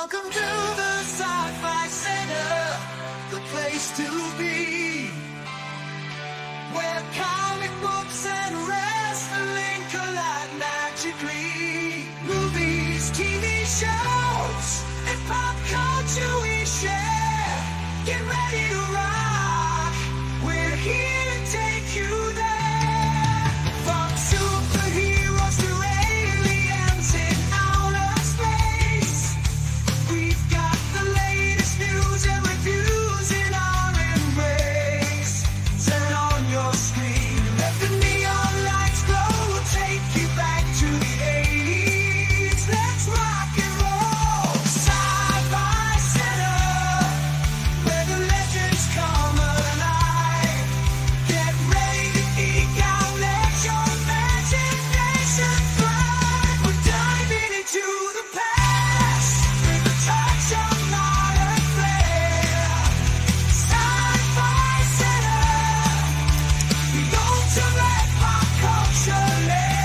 Welcome to the Sci-Fi Center, the place to be, where comic books and wrestling collide magically. Movies, TV shows, and pop culture we share. Get ready to rock, we're here to take you there. From superheroes to aliens in outer space, we've got the latest news and reviews in our embrace. Turn on your screen, let the neon lights glow. We'll take you back to the 80s. Let's rock and roll. Sci-Fi Center, where the legends come alive. Get ready to geek out, let your imagination fly. We're diving into the past with a touch of modern flair. Sci-Fi Center, we go to let pop culture lair.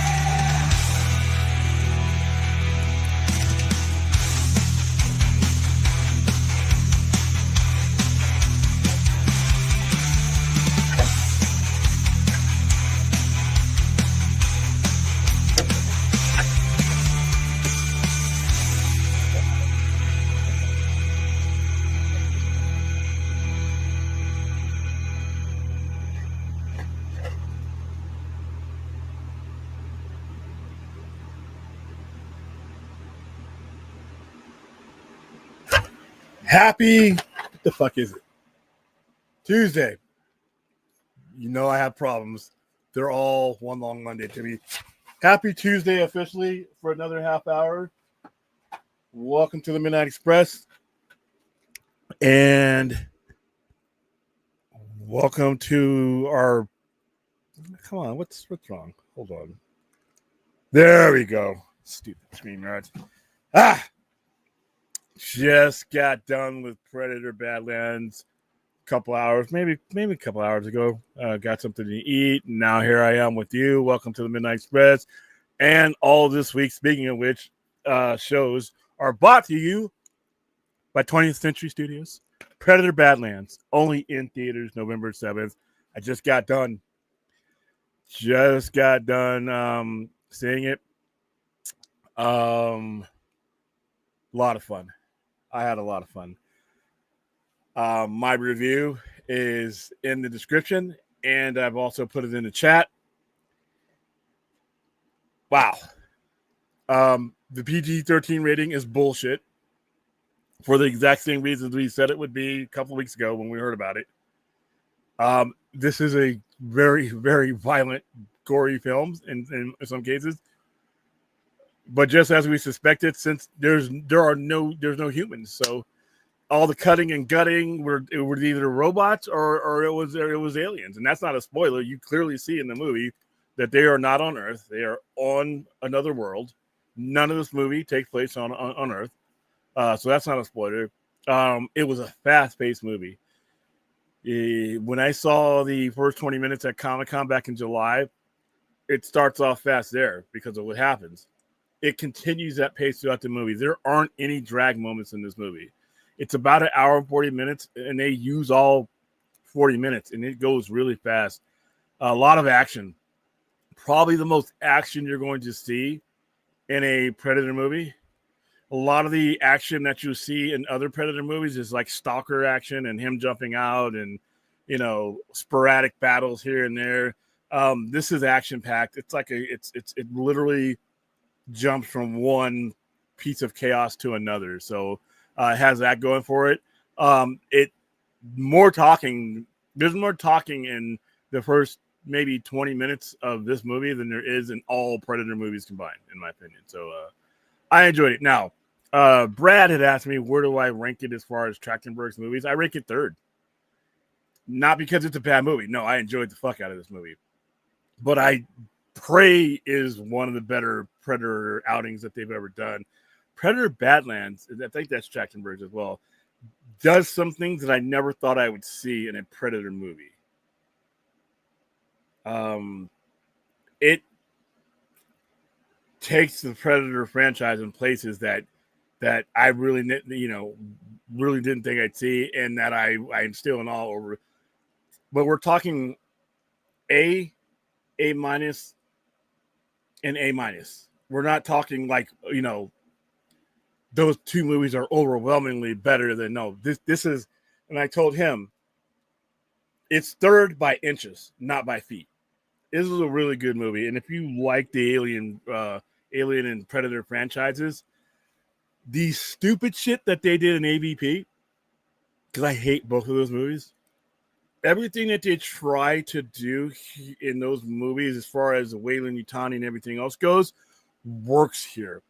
Happy, what the fuck is it? Tuesday. You know I have problems. They're all one long Monday to me. Happy Tuesday officially for another half hour. Welcome to the Midnight Express. And welcome to our, come on, what's wrong? Hold on. There we go. Stupid screen yards. Just got done with Predator Badlands a couple hours, maybe a couple hours ago. Got something to eat. And now here I am with you. Welcome to the Midnight Express. And all this week, speaking of which, shows are brought to you by 20th Century Studios. Predator Badlands, only in theaters November 7th. I just got done. Seeing it. A lot of fun. I had a lot of fun. My review is in the description, and I've also put it in the chat. Wow. The PG-13 rating is bullshit for the exact same reasons we said it would be a couple of weeks ago when we heard about it. This is a very, very violent, gory film in some cases. But just as we suspected, since there's no humans, so all the cutting and gutting were either robots or it was aliens, and that's not a spoiler. You clearly see in the movie that they are not on Earth; they are on another world. None of this movie takes place on Earth, so that's not a spoiler. It was a fast-paced movie. When I saw the first 20 minutes at Comic-Con back in July, it starts off fast there because of what happens. It continues that pace throughout the movie. There aren't any drag moments in this movie. It's about an hour and 40 minutes, and they use all 40 minutes, and it goes really fast. A lot of action. Probably the most action you're going to see in a Predator movie. A lot of the action that you see in other Predator movies is like stalker action and him jumping out and, sporadic battles here and there. This is action-packed. It's like it literally jumps from one piece of chaos to another. So it has that going for it. There's more talking in the first maybe 20 minutes of this movie than there is in all Predator movies combined, in my opinion. So I enjoyed it. Now, Brad had asked me, where do I rank it as far as Trachtenberg's movies? I rank it third. Not because it's a bad movie. No, I enjoyed the fuck out of this movie. But Prey is one of the better Predator outings that they've ever done. Predator Badlands, I think that's Trachtenberg's as well, does some things that I never thought I would see in a Predator movie. It takes the Predator franchise in places that that I really, really didn't think I'd see, and that I'm still in awe over. But we're talking A minus, and A minus. We're not talking like, those two movies are overwhelmingly better than no. This is, and I told him it's third by inches, not by feet. This is a really good movie, and if you like the Alien and Predator franchises, the stupid shit that they did in AVP, because I hate both of those movies. Everything that they try to do in those movies, as far as Weyland-Yutani and everything else goes, works here.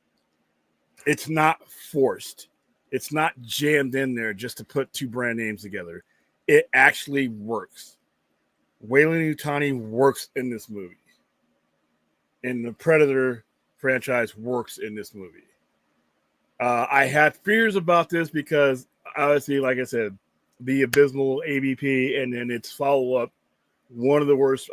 It's not forced. It's not jammed in there just to put two brand names together. It actually works. Weyland-Yutani works in this movie. And the Predator franchise works in this movie. I had fears about this because, obviously, like I said, the abysmal AVP and then its follow-up, one of the worst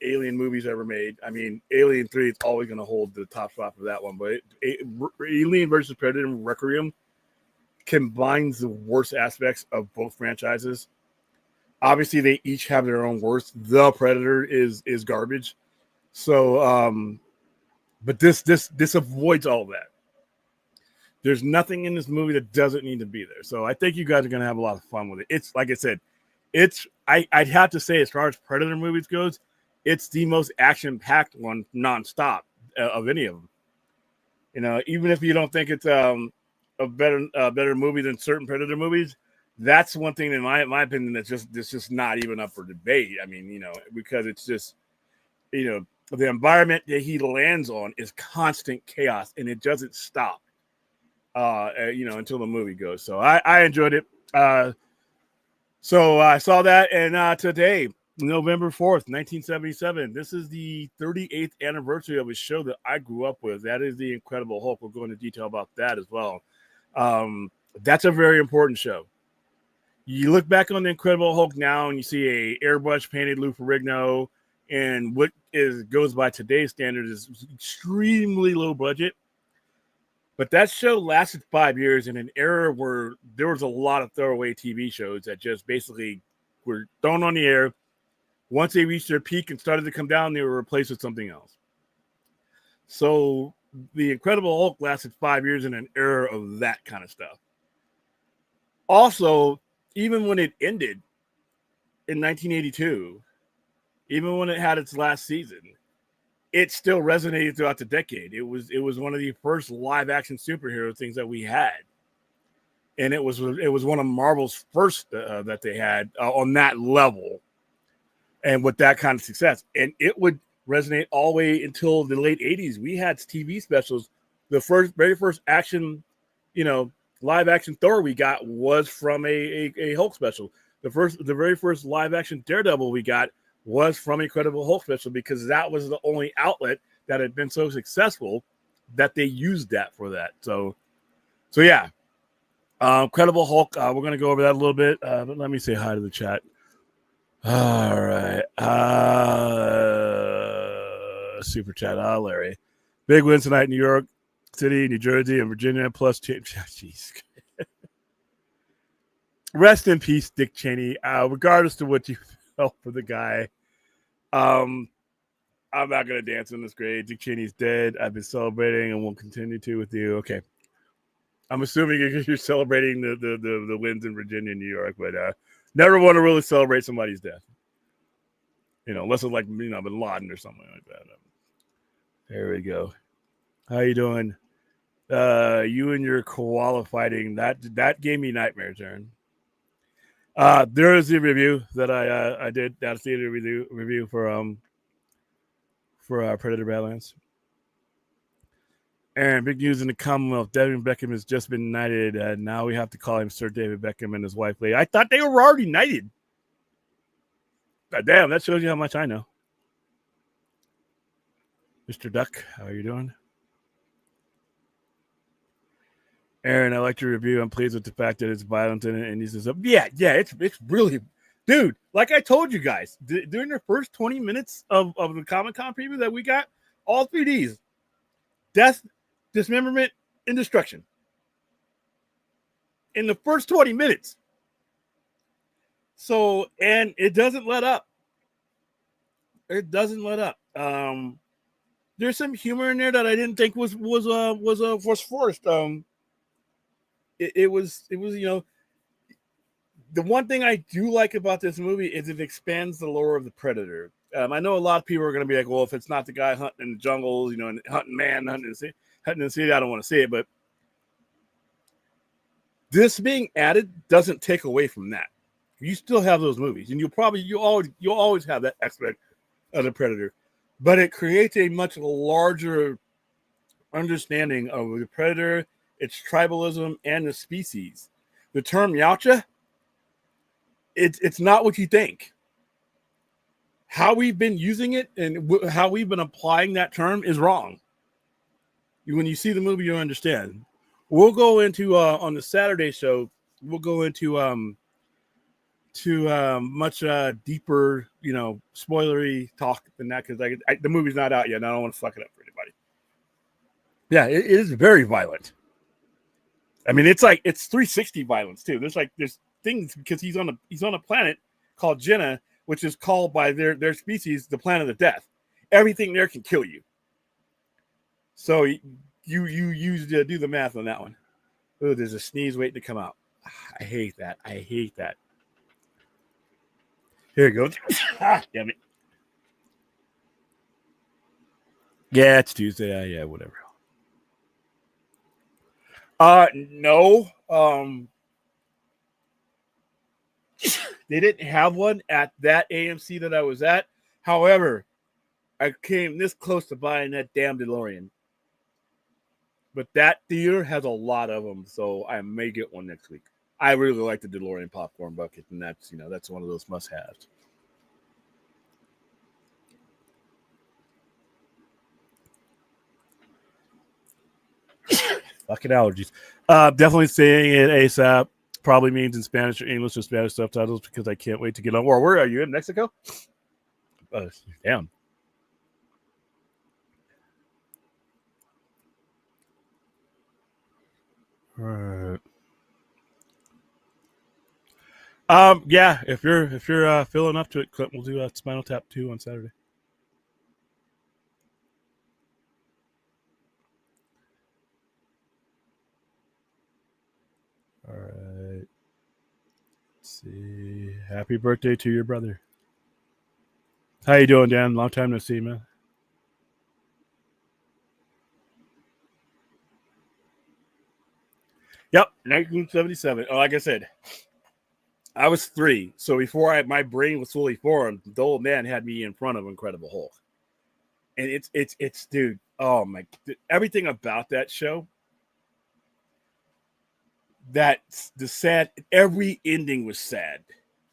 Alien movies ever made. I mean, Alien 3 is always going to hold the top spot for that one, but Alien versus Predator and Requiem combines the worst aspects of both franchises. Obviously, they each have their own worst. The Predator is garbage. So, but this avoids all that. There's nothing in this movie that doesn't need to be there. So I think you guys are going to have a lot of fun with it. It's, like I said, I'd have to say, as far as Predator movies goes, it's the most action-packed one nonstop of any of them. Even if you don't think it's a better movie than certain Predator movies, that's one thing in my opinion that's just not even up for debate. I mean, because it's just, the environment that he lands on is constant chaos, and it doesn't stop. Until the movie goes. So I enjoyed it. So I saw that, and today, November 4th, 1977, this is the 38th anniversary of a show that I grew up with. That is The Incredible Hulk. We'll go into detail about that as well. That's a very important show. You look back on The Incredible Hulk now, and you see a airbrush painted Lou Ferrigno, and what goes by today's standards is extremely low budget. But that show lasted 5 years in an era where there was a lot of throwaway TV shows that just basically were thrown on the air. Once they reached their peak and started to come down, they were replaced with something else. So The Incredible Hulk lasted 5 years in an era of that kind of stuff. Also, even when it ended in 1982, even when it had its last season, it still resonated throughout the decade. It was one of the first live action superhero things that we had, and it was one of Marvel's first that they had on that level, and with that kind of success. And it would resonate all the way until the late 80s. We had TV specials. The very first action, live action Thor we got was from a Hulk special. The very first live action Daredevil we got was from Incredible Hulk special, because that was the only outlet that had been so successful that they used that for that. So yeah, Incredible Hulk. We're going to go over that a little bit, but let me say hi to the chat. All right. Super chat. Larry. Big wins tonight in New York City, New Jersey, and Virginia, plus jeez. Rest in peace, Dick Cheney. Regardless of what you felt for the guy, I'm not going to dance on this grave. Dick Cheney's dead. I've been celebrating and will continue to with you. Okay. I'm assuming you're celebrating the wins in Virginia and New York, but never want to really celebrate somebody's death. Unless it's like, Bin Laden or something like that. There we go. How you doing? You and your koala fighting, that gave me nightmares, Aaron. There is a review that I did. That's the review for Predator Badlands. Aaron, big news in the Commonwealth. David Beckham has just been knighted, and now we have to call him Sir David Beckham and his wife, Lee. I thought they were already knighted. God damn, that shows you how much I know. Mr. Duck, how are you doing? Aaron, I liked your review. I'm pleased with the fact that it's violent in it. And he says, yeah, it's really, dude, like I told you guys, during the first 20 minutes of the Comic-Con preview that we got, all 3Ds, death dismemberment, and destruction in the first 20 minutes. So, and it doesn't let up. It doesn't let up. There's some humor in there that I didn't think was forced. It was the one thing I do like about this movie is it expands the lore of the Predator. I know a lot of people are going to be like, well, if it's not the guy hunting in the jungles, and hunting man, hunting in the city, I don't want to see it. But this being added doesn't take away from that. You still have those movies, and you'll always have that aspect of the Predator, but it creates a much larger understanding of the Predator, its tribalism, and the species. The term Yautja, it's not what you think. How we've been using it and how we've been applying that term is wrong. When you see the movie, you'll understand. We'll go into on the Saturday show. We'll go into much deeper, spoilery talk than that because the movie's not out yet, and I don't want to fuck it up for anybody. Yeah, it is very violent. I mean, it's 360 violence too. There's things because he's on a planet called Jenna, which is called by their species the planet of death. Everything there can kill you. So you do the math on that one. Oh, there's a sneeze waiting to come out. I hate that. Here it goes. Damn it. Yeah, it's Tuesday. Yeah, whatever. No. They didn't have one at that AMC that I was at. However, I came this close to buying that damn DeLorean. But that theater has a lot of them, so I may get one next week. I really like the DeLorean popcorn bucket, and that's one of those must-haves. Fucking allergies. Definitely saying it ASAP. Probably means in Spanish or English or Spanish subtitles because I can't wait to get on. Where are you in Mexico? Damn. All right. Yeah, if you're feeling up to it, Clint, we'll do Spinal Tap 2 on Saturday. All right. Let's see. Happy birthday to your brother. How you doing, Dan? Long time no see, man. Yep, 1977. Oh, like I said, I was 3, so before my brain was fully formed, the old man had me in front of Incredible Hulk, and it's dude. Oh my! Everything about that show. That's the sad. Every ending was sad.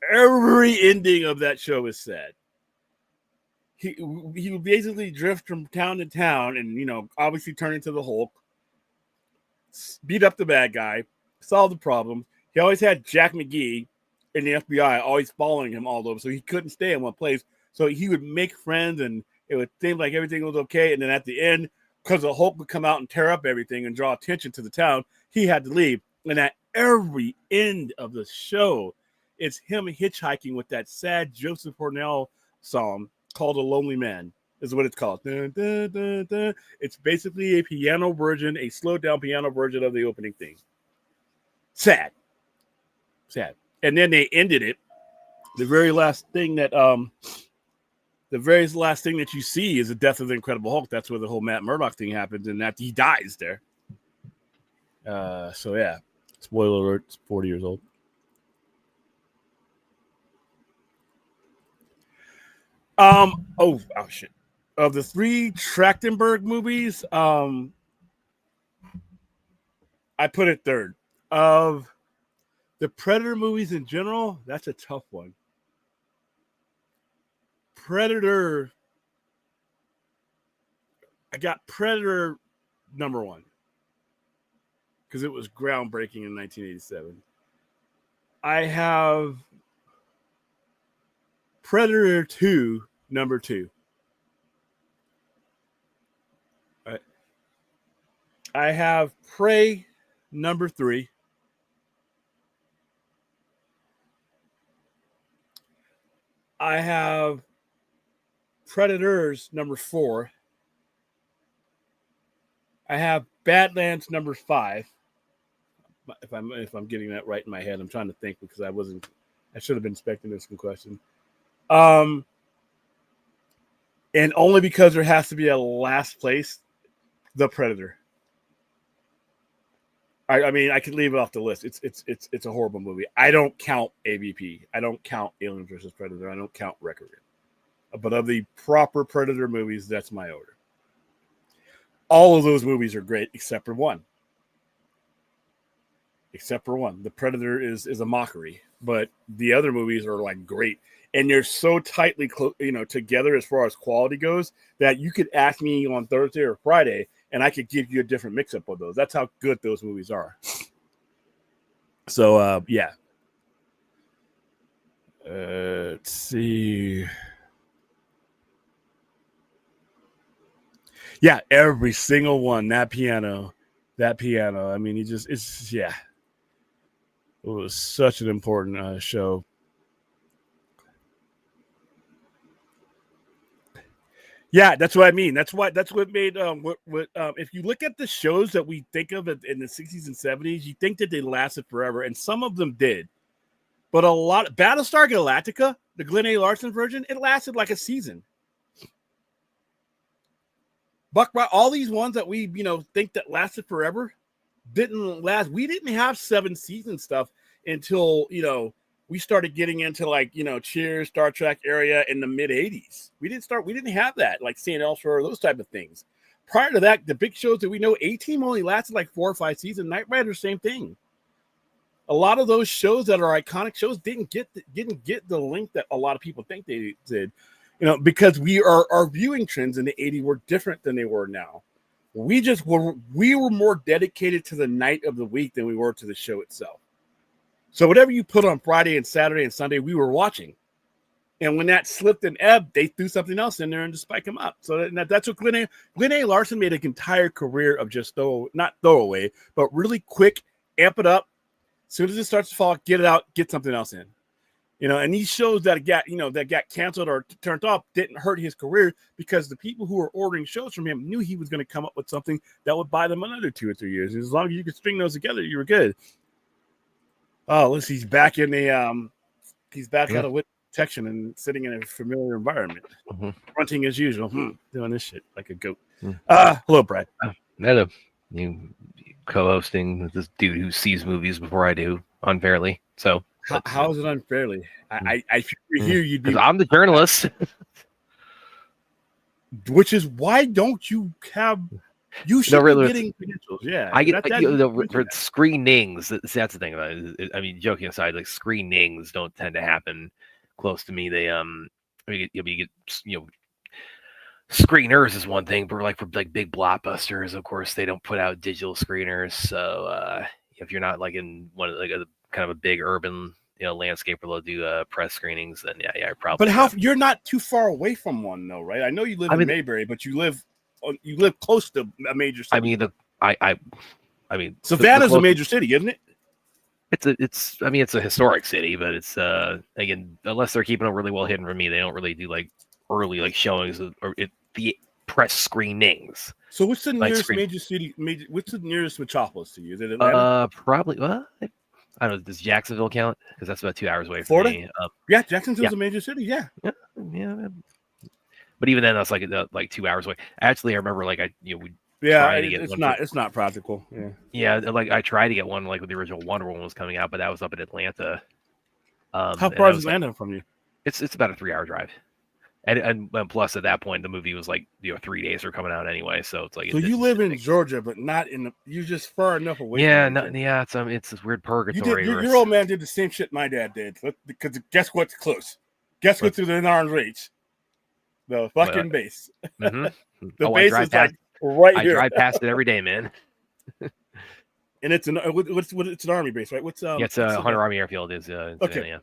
Every ending of that show is sad. He would basically drift from town to town, and obviously turn into the Hulk, beat up the bad guy, solve the problem. He always had Jack McGee in the FBI always following him all over, so he couldn't stay in one place. So he would make friends, and it would seem like everything was okay. And then at the end, because the Hulk would come out and tear up everything and draw attention to the town, he had to leave. And at every end of the show, it's him hitchhiking with that sad Joseph Cornell song called "A Lonely Man." Is what it's called. Dun, dun, dun, dun. It's basically a piano version, a slowed down piano version of the opening theme. Sad. And then they ended it. The very last thing that you see is the death of the Incredible Hulk. That's where the whole Matt Murdock thing happens, and that he dies there. So yeah. Spoiler alert, it's 40 years old. Oh shit. Of the 3 Trachtenberg movies, I put it third. Of the Predator movies in general, that's a tough one. Predator, I got Predator number 1. Because it was groundbreaking in 1987. I have Predator 2, number 2. I have Prey number 3. I have Predators number 4. I have Badlands number 5. If I'm getting that right in my head, I'm trying to think because I should have been expecting this question. And only because there has to be a last place, The Predator. I mean, I could leave it off the list. It's a horrible movie. I don't count AVP. I don't count Alien vs. Predator. I don't count Requiem. But of the proper Predator movies, that's my order. All of those movies are great except for one. The Predator is a mockery, but the other movies are like great, and they're so tightly together as far as quality goes that you could ask me on Thursday or Friday, and I could give you a different mix-up of those. That's how good those movies are. So yeah. Let's see. Yeah, every single one. That piano. I mean, yeah. It was such an important show. Yeah, that's what I mean. That's what made if you look at the shows that we think of in the 60s and 70s, you think that they lasted forever, and some of them did. But a lot, Battlestar Galactica, the Glenn A. Larson version, it lasted like a season. All these ones that we think that lasted forever didn't last. We didn't have 7 season stuff until we started getting into Cheers, Star Trek area in the mid 80s. We didn't have that like St. Elsewhere, those type of things. Prior to that, the big shows that we know, A-Team only lasted like 4 or 5 seasons. Knight Rider, same thing. A lot of those shows that are iconic shows didn't get the link that a lot of people think they did. Because our viewing trends in the 80s were different than they were now. We were more dedicated to the night of the week than we were to the show itself. So whatever you put on Friday and Saturday and Sunday, we were watching. And when that slipped and ebbed, they threw something else in there and just spike them up. So that's what Glenn A. Larson made an entire career of just not throw away, but really quick, amp it up. As soon as it starts to fall, get it out, get something else in. And these shows that got canceled or turned off didn't hurt his career because the people who were ordering shows from him knew he was going to come up with something that would buy them another 2 or 3 years. And as long as you could string those together, you were good. Oh, listen, he's back in the he's back out of protection and sitting in a familiar environment, grunting as usual, doing this shit like a goat. Hello, Brad. Hello. You co-hosting with this dude who sees movies before I do unfairly. So how is it unfairly? I hear you'd be. I'm the journalist. Which is why don't you have? You should be getting credentials. Yeah, I get for screenings. That's the thing about it. I mean, joking aside, like screenings don't tend to happen close to me. They you get screeners is one thing, but for big blockbusters, of course, they don't put out digital screeners. So if you're not like in one of a kind of a big urban landscape where they'll do press screenings, then yeah, probably. But you're not too far away from one though, right? I know you live in Mayberry, but you live close to a major city. I mean, Savannah's a major city, isn't it? It's a historic city, but it's again, unless they're keeping it really well hidden from me, they don't really do early showings or the press screenings. So what's the nearest major city? What's the nearest metropolis to you? Is it Atlanta? Probably. Well, I don't know. Does Jacksonville count? Because that's about 2 hours away from Florida. Me. Yeah, Jacksonville's a major city. Yeah. But even then, that's like 2 hours away. Actually, I remember it's not practical. Yeah. I tried to get one when the original Wonder Woman was coming out, but that was up in Atlanta. How far is Atlanta from you? It's about a 3-hour drive. And plus at that point the movie was 3 days were coming out anyway, so it's so you live in Georgia, but not in you're just far enough away. It's this weird purgatory. Your old man did the same shit my dad did. Because guess what's close? Guess what's within arm's reach? The fucking base. Mm-hmm. The base is right here. I drive past it every day, man. And it's it's an army base, right? It's Hunter Army Airfield is okay. Yeah.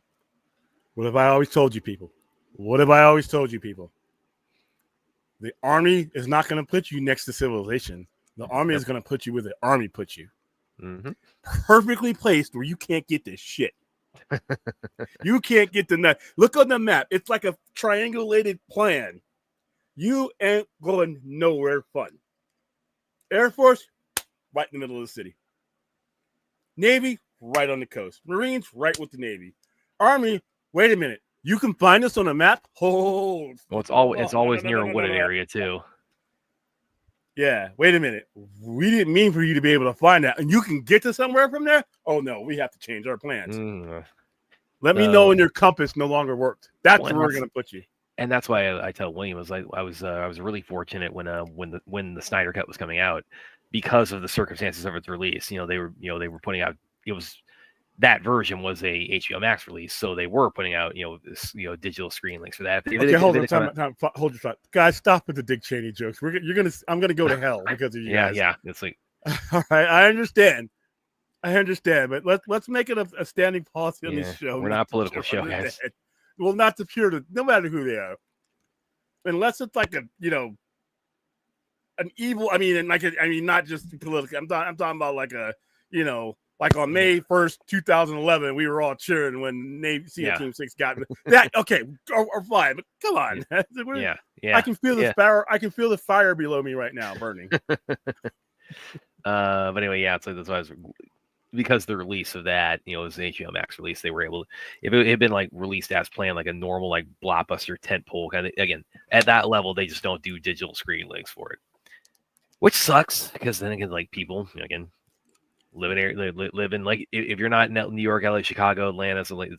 What have I always told you people? The Army is not going to put you next to civilization. The Army is going to put you where the Army puts you. Mm-hmm. Perfectly placed where you can't get this shit. You can't get the nut. Look on the map. It's like a triangulated plan. You ain't going nowhere fun. Air Force, right in the middle of the city. Navy, right on the coast. Marines, right with the Navy. Army, wait a minute. You can find us on a map? Oh. Well, it's always near a wooded area, too. Yeah, wait a minute. We didn't mean for you to be able to find that. And you can get to somewhere from there? Oh, no, we have to change our plans. Let me know when your compass no longer worked. That's where we're going to put you. And that's why I tell William, I was really fortunate when the Snyder Cut was coming out, because of the circumstances of its release. They were putting out, it was, that version was a HBO Max release, so they were putting out digital screen links for that. Okay, hold your thought, guys. Stop with the Dick Cheney jokes. I'm gonna go to hell because of you guys. Yeah. It's like, all right, I understand, but let's make it a standing policy on this show. We're not a political show, guys. Well, not the pure, no matter who they are, unless it's like an evil. I mean, not just political. I'm talking about like a, like on May 1st, 2011, we were all cheering when Navy SEAL Team 6 got that. Okay, or fine, but come on. Yeah. I can feel the fire. I can feel the fire below me right now, burning. But anyway, that's why I was, because the release of that, it was an HBO Max release. They were able to, if it had been like released as planned, like a normal like blockbuster tentpole kind of, again, at that level, they just don't do digital screen links for it, which sucks, because then again, like, people again live in like, if you're not in New York, LA, Chicago, Atlanta, so like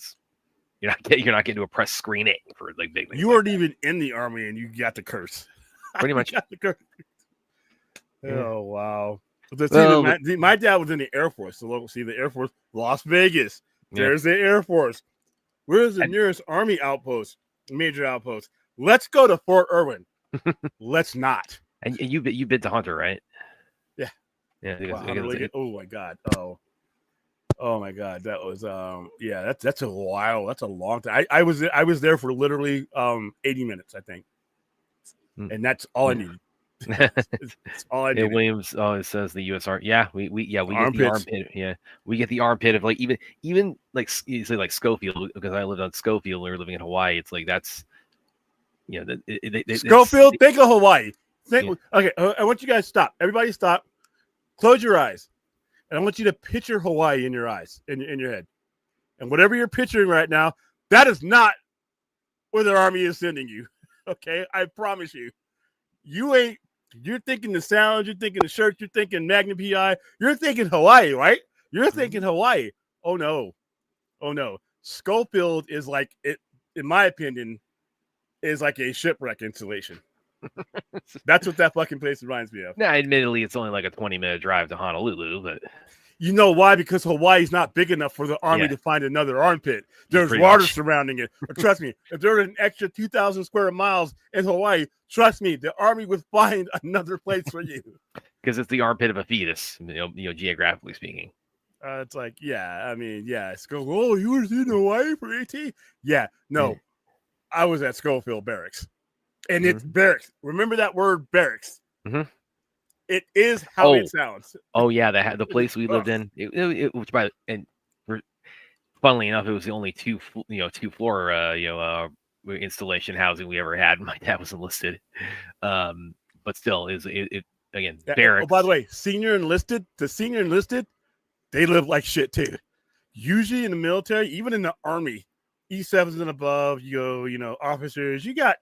you're not getting to a press screening for like big things. You weren't even in the Army and you got the curse. Pretty much. Got the curse. Yeah. Oh wow. My dad was in the Air Force. The Air Force, Las Vegas. There's the Air Force. Where's the nearest Army outpost, major outpost? Let's go to Fort Irwin. Let's not. And you've been to Hunter, right? Yeah. Yeah. Wow, oh my God. Oh my God. That was that's a while. That's a long time. I was there for literally 80 minutes, I think. And that's all I needed. That's all I did. Williams always says the U.S. Army. Yeah, we get the armpit. Yeah, we get the armpit of like even like you say like Schofield, because I lived on Schofield. We were living in Hawaii. It's like that's Schofield. Think of Hawaii. Okay, I want you guys to stop. Everybody stop. Close your eyes, and I want you to picture Hawaii in your eyes, in your head, and whatever you're picturing right now, that is not where the Army is sending you. Okay, I promise you. You're thinking the sounds, you're thinking the shirts, you're thinking Magnum PI, you're thinking Hawaii, right? You're thinking Hawaii. Oh no. Schofield is like it, in my opinion, is like a shipwreck installation. That's what that fucking place reminds me of. Now, admittedly, it's only like a 20-minute drive to Honolulu, but you know why? Because Hawaii's not big enough for the Army to find another armpit. There's water surrounding it. Trust me, if there were an extra 2,000 square miles in Hawaii, trust me, the Army would find another place for you. Because it's the armpit of a fetus, geographically speaking. It's like, It's go. Oh, you were in Hawaii for AT? Yeah, no, I was at Schofield Barracks, and it's barracks. Remember that word, barracks. Mm-hmm. It is how it sounds. Oh yeah, the place we lived in, funnily enough, it was the only two floor installation housing we ever had. My dad was enlisted, but still, it again barracks. Oh, by the way, senior enlisted, they live like shit too. Usually in the military, even in the Army, E7s and above, officers, you got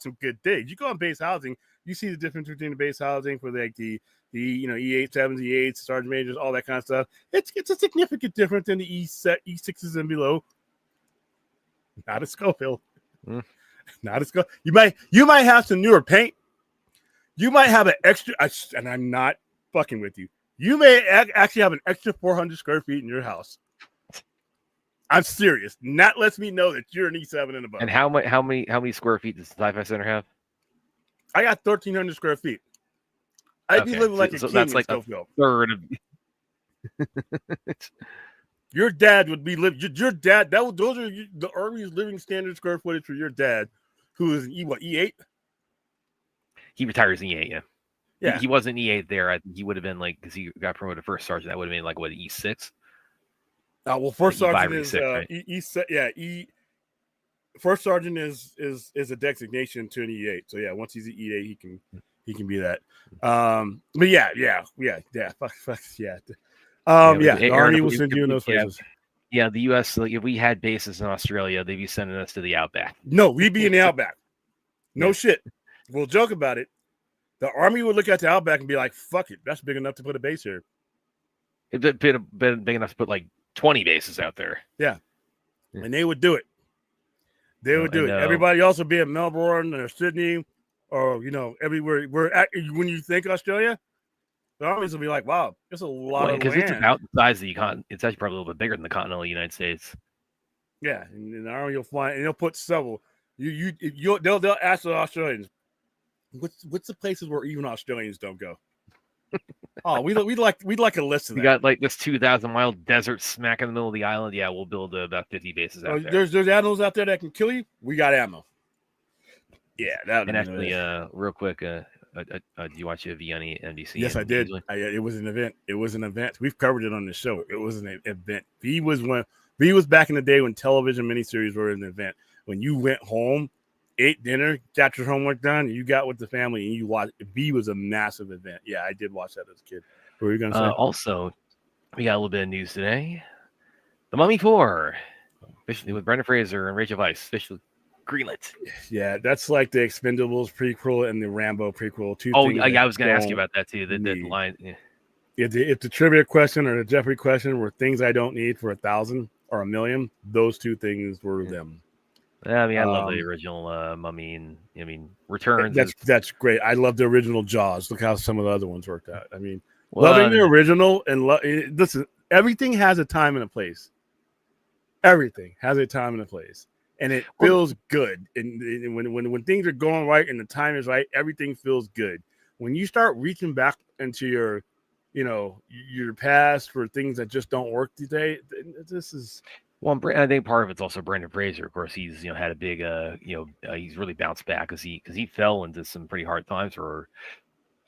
some good things. You go on base housing, you see the difference between the base housing for like the E8, 7s, E8s, sergeant majors, all that kind of stuff. It's a significant difference than the E6s and below. Not a Schofield. Not a Schofield. You might have some newer paint. You might have an extra, and I'm not fucking with you. You may actually have an extra 400 square feet in your house. I'm serious. And that lets me know that you're an E7 and above. And how many square feet does the Sci-Fi Center have? I got 1,300 square feet. I'd be living like a king in Schofield. Third of your dad would be living. Your dad. Those are the Army's living standard square footage for your dad, who is an E8. He retires in E8. Yeah. Yeah. He wasn't E8 there. I think he would have been like, because he got promoted to first sergeant. That would have been like what, E6? Well, first sergeant is right? First sergeant is a designation to an E8. So yeah, once he's an E8, he can be that. But yeah. Fuck yeah. The Army will send you in those places. Yeah, the U.S. Like if we had bases in Australia, they'd be sending us to the outback. No, we'd be in the outback. No shit. We'll joke about it. The Army would look at the outback and be like, "Fuck it, that's big enough to put a base here." It'd been big enough to put like 20 bases out there. Yeah. And they would do it. They would do it. Everybody else would be in Melbourne or Sydney or, everywhere. When you think Australia, the armies will be like, wow, there's a lot of land. Because it's about the size of the continent. It's actually probably a little bit bigger than the continental United States. Yeah. And the army will find, and they'll put several. They'll ask the Australians, what's the places where even Australians don't go? Oh, we'd like a list of that. We got like this 2,000-mile desert smack in the middle of the island. Yeah, we'll build about 50 bases out there. There's animals out there that can kill you. We got ammo. Yeah, that. And actually, real quick, do you watch V on NBC? Yes, I did. It was an event. It was an event. We've covered it on the show. It was an event. V was back in the day when television miniseries were an event. When you went home, ate dinner, got your homework done, you got with the family, and you watched. V was a massive event. Yeah, I did watch that as a kid. What were you going to say? Also, we got a little bit of news today. The Mummy 4, officially with Brendan Fraser and Rachel Weisz, officially greenlit. Yeah, that's like the Expendables prequel and the Rambo prequel. I was going to ask you about that too. The line. Yeah. If the trivia question or the Jeopardy question were things I don't need for 1,000 or 1,000,000, those two things were them. I mean, I love the original Mummy, and Returns. That's great. I love the original Jaws. Look how some of the other ones worked out. I mean, loving the original and listen, everything has a time and a place. Everything has a time and a place, and it feels good. And when things are going right and the time is right, everything feels good. When you start reaching back into your past for things that just don't work today, this is. Well, I think part of it's also Brendan Fraser. Of course, he's had a big he's really bounced back because he fell into some pretty hard times for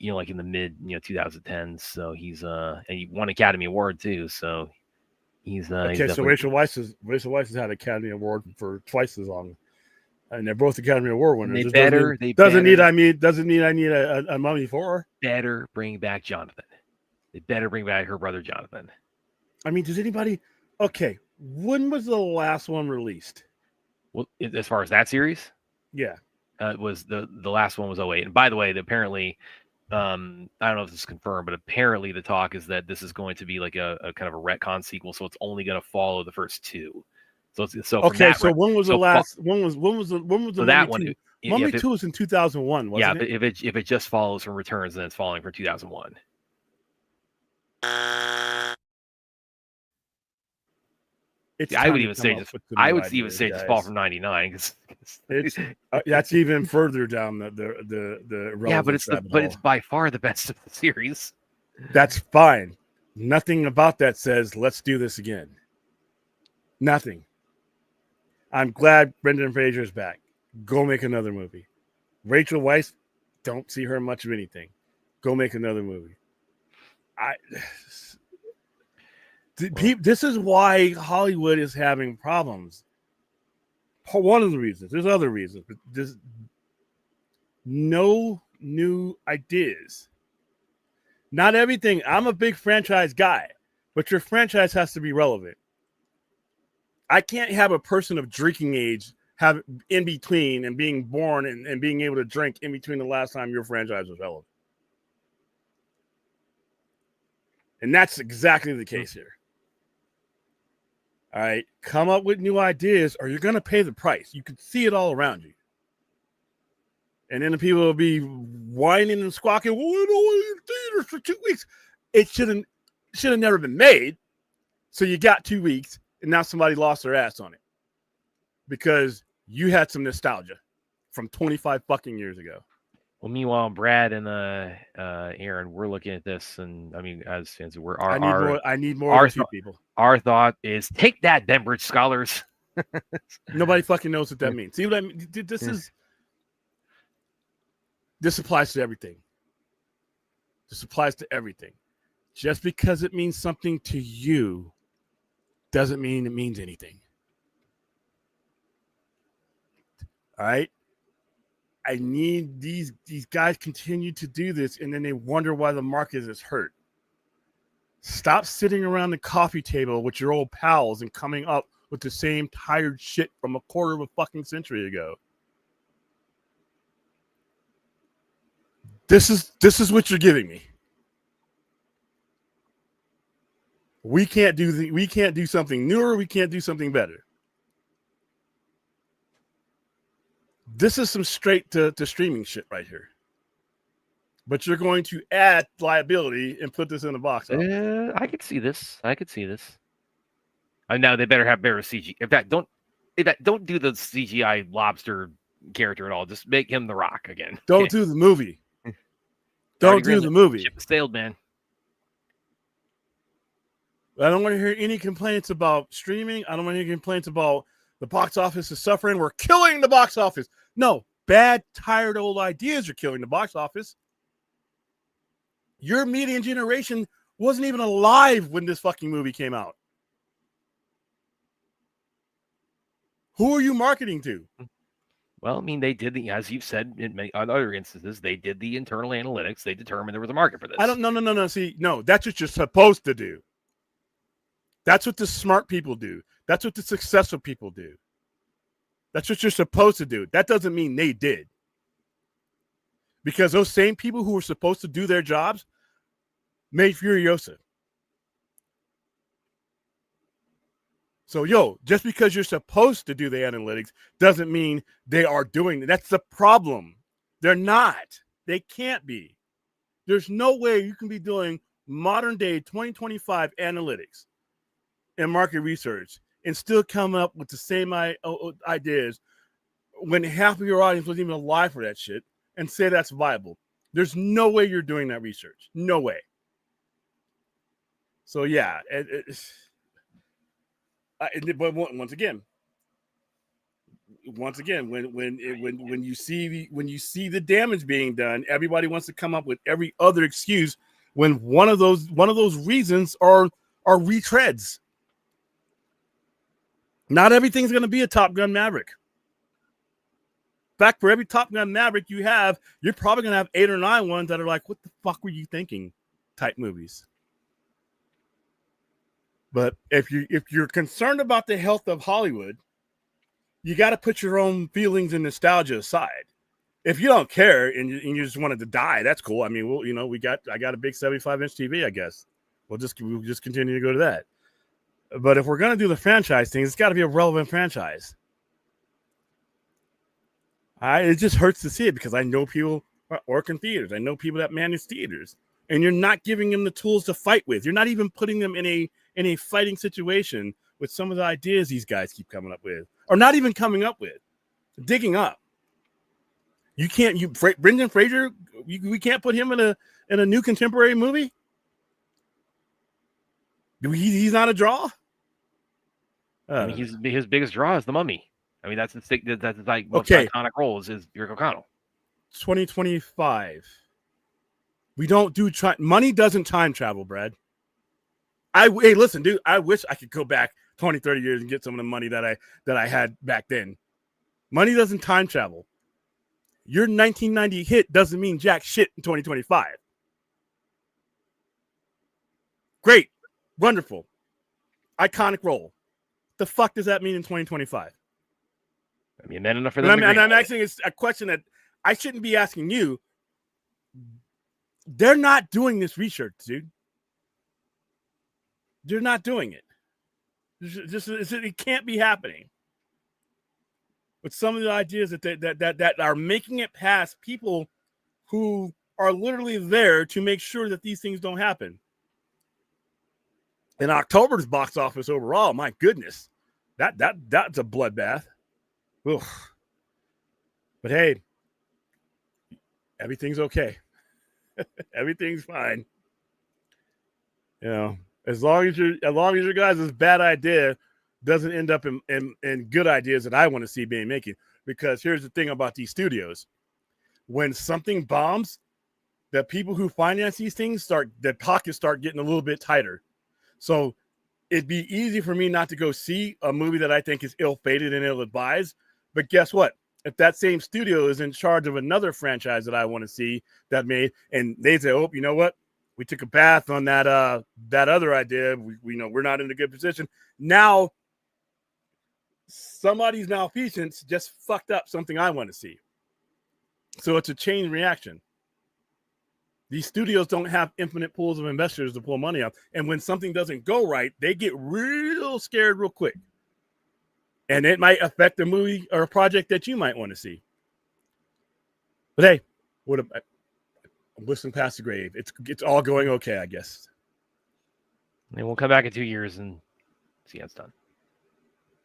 like in the mid 2010s. So he's and he won Academy Award too. So he's okay. So Rachel Weisz has had Academy Award for twice as long, and they're both Academy Award winners. Doesn't need I need a Mummy 4. Better bring back Jonathan. They better bring back her brother Jonathan. I mean, does anybody? Okay. When was the last one released? Well, as far as that series, yeah, it was the last one was 2008. And by the way, apparently, I don't know if this is confirmed, but apparently the talk is that this is going to be like a kind of a retcon sequel, so it's only going to follow the first two. Okay. So when was the last? When was the so that one? Mummy 2 was in 2001. Wasn't it? But if it just follows from Returns, then it's following from 2001. I would even say just fall from 99 because it's that's even further down the yeah, but it's by far the best of the series. That's fine. Nothing about that says let's do this again. Nothing. I'm glad Brendan Fraser's back. Go make another movie. Rachel Weisz, don't see her much of anything. Go make another movie. This is why Hollywood is having problems. One of the reasons. There's other reasons, but there's no new ideas. Not everything. I'm a big franchise guy, but your franchise has to be relevant. I can't have a person of drinking age have in between and being born and being able to drink in between the last time your franchise was relevant. And that's exactly the case here. All right, come up with new ideas or you're going to pay the price. You can see it all around you. And then the people will be whining and squawking, well, we don't want to theaters for 2 weeks. It should have never been made. So you got 2 weeks and now somebody lost their ass on it because you had some nostalgia from 25 fucking years ago. Well, meanwhile, Brad and Aaron, we're looking at this, and I mean, as fans, I need more of you people. Our thought is take that, Benbridge scholars. Nobody fucking knows what that means. See what I mean? This applies to everything. This applies to everything. Just because it means something to you doesn't mean it means anything. All right? I need these guys continue to do this, and then they wonder why the market is hurt. Stop sitting around the coffee table with your old pals and coming up with the same tired shit from a quarter of a fucking century ago. This is what you're giving me. We can't do something newer. We can't do something better. This is some straight to streaming shit right here. But you're going to add liability and put this in the box. I could see this. Now they better have better CG. In fact, don't do the CGI lobster character at all. Just make him the Rock again. Don't do the movie. Don't do the movie. Ship sailed, man. I don't want to hear any complaints about streaming. I don't want to hear complaints about the box office is suffering. We're killing the box office. No, bad, tired, old ideas are killing the box office. Your median generation wasn't even alive when this fucking movie came out. Who are you marketing to? Well, I mean, they did as you've said in many other instances, they did the internal analytics. They determined there was a market for this. No. See, no, that's what you're supposed to do. That's what the smart people do. That's what the successful people do. That's what you're supposed to do. That doesn't mean they did. Because those same people who were supposed to do their jobs made Furiosa. So, just because you're supposed to do the analytics doesn't mean they are doing it. That's the problem. They're not. They can't be. There's no way you can be doing modern day 2025 analytics and market research and still come up with the same ideas when half of your audience wasn't even alive for that shit and say that's viable. There's no way you're doing that research. No way. So, yeah. But once again, when you see the damage being done, everybody wants to come up with every other excuse when one of those reasons are retreads. Not everything's going to be a Top Gun Maverick. In fact, for every Top Gun Maverick you have, you're probably going to have 8 or 9 ones that are like, "What the fuck were you thinking?" type movies. But if you're concerned about the health of Hollywood, you got to put your own feelings and nostalgia aside. If you don't care and you just wanted to die, that's cool. I mean, I got a big 75-inch TV, I guess. We'll just continue to go to that. But if we're going to do the franchise thing, it's got to be a relevant franchise. It just hurts to see it because I know people work in theaters. I know people that manage theaters. And you're not giving them the tools to fight with. You're not even putting them in a fighting situation with some of the ideas these guys keep coming up with. Or not even coming up with. Digging up. Brendan Fraser, we can't put him in a new contemporary movie? He's not a draw? I mean, his biggest draw is The Mummy. I mean, that's like most iconic role is Rick O'Connell. 2025. We don't do money doesn't time travel, Brad. Hey, listen, dude, I wish I could go back 20, 30 years and get some of the money that I had back then. Money doesn't time travel. Your 1990 hit doesn't mean jack shit in 2025. Great. Wonderful. Iconic role. The fuck does that mean in 2025? I mean, men enough for them. I'm asking a question that I shouldn't be asking you. They're not doing this research, dude. They're not doing it. It can't be happening. With some of the ideas that are making it past people who are literally there to make sure that these things don't happen. In October's box office overall, my goodness, that's a bloodbath. Oof. But hey, everything's okay. Everything's fine. You know, as long as your guys' bad idea doesn't end up in good ideas that I want to see being making. Because here's the thing about these studios. When something bombs, that people who finance these things their pockets start getting a little bit tighter. So it'd be easy for me not to go see a movie that I think is ill-fated and ill-advised. But guess what? If that same studio is in charge of another franchise that I want to see that made, and they say, oh, you know what? We took a bath on that other idea. We know we're not in a good position. Now somebody's malfeasance just fucked up something I want to see. So it's a chain reaction. These studios don't have infinite pools of investors to pull money out. And when something doesn't go right, they get real scared real quick. And it might affect a movie or a project that you might want to see. But hey, I'm whistling past the grave. It's all going okay, I guess. And we'll come back in 2 years and see how it's done.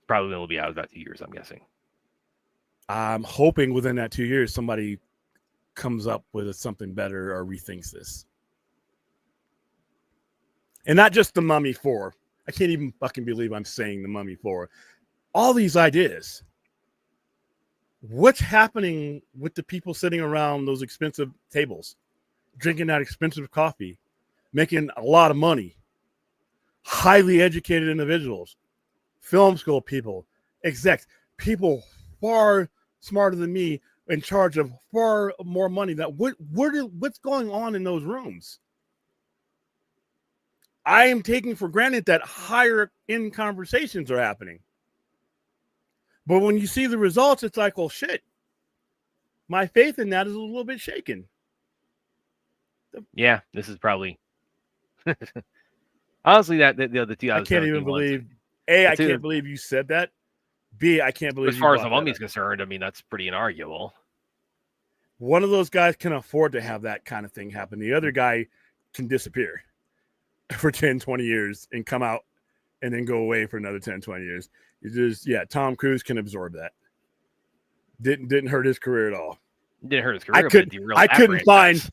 Probably will be out about 2 years, I'm guessing. I'm hoping within that 2 years somebody comes up with something better or rethinks this. And not just The Mummy 4. I can't even fucking believe I'm saying The Mummy 4. All these ideas. What's happening with the people sitting around those expensive tables, drinking that expensive coffee, making a lot of money, highly educated individuals, film school people, execs, people far smarter than me, in charge of far more money. What's going on in those rooms? I am taking for granted that higher end conversations are happening. But when you see the results, it's like, well, shit. My faith in that is a little bit shaken. Yeah, this is probably honestly that the two. I can't even believe. I can't believe you said that. B, I can't believe. As far as the Mummy's concerned, I mean, that's pretty inarguable. One of those guys can afford to have that kind of thing happen. The other guy can disappear for 10, 20 years and come out and then go away for another 10, 20 years. It's just, Tom Cruise can absorb that. Didn't hurt his career at all. Didn't hurt his career. I couldn't find.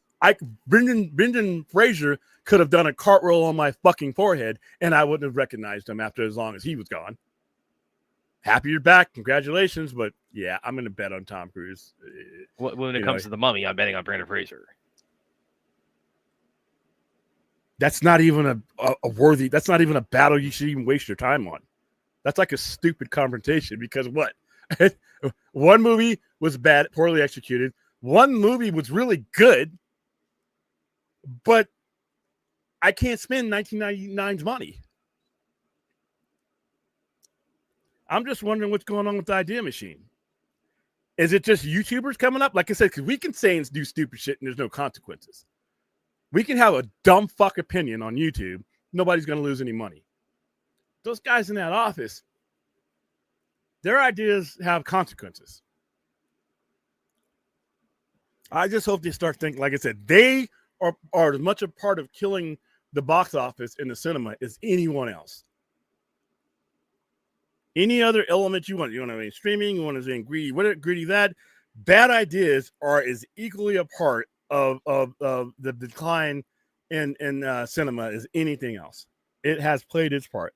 Brendan Fraser could have done a cartwheel on my fucking forehead, and I wouldn't have recognized him after as long as he was gone. Happy you're back, congratulations! But yeah, I'm going to bet on Tom Cruise. When it comes to The Mummy, I'm betting on Brendan Fraser. That's not even a worthy. That's not even a battle you should even waste your time on. That's like a stupid confrontation because what? One movie was bad, poorly executed. One movie was really good, but I can't spend 1999's money. I'm just wondering what's going on with the Idea Machine. Is it just YouTubers coming up? Like I said, because we can say and do stupid shit and there's no consequences. We can have a dumb fuck opinion on YouTube. Nobody's going to lose any money. Those guys in that office, their ideas have consequences. I just hope they start thinking, like I said, they are as much a part of killing the box office in the cinema as anyone else. Any other element you want to be streaming, you want to say greedy that, bad ideas are as equally a part of the decline in cinema as anything else. It has played its part.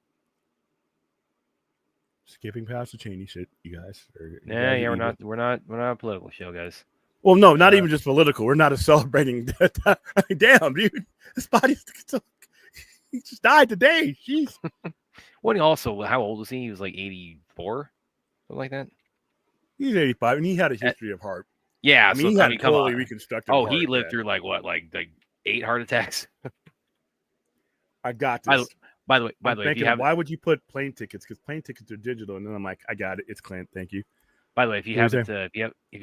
Skipping past the Cheney shit, you guys. We're not a political show, guys. Well, no, not even just political. We're not celebrating that. Damn, dude, this body's he just died today. Jeez. Well, he also, how old was he? He was like 84, something like that. He's 85, and he had a history of heart. Yeah, I mean, he had totally reconstructed. Oh, he lived through like 8 heart attacks. I got this. By the way, why would you put plane tickets? Because plane tickets are digital, and then I'm like, I got it. It's Clint. Thank you. By the way, if you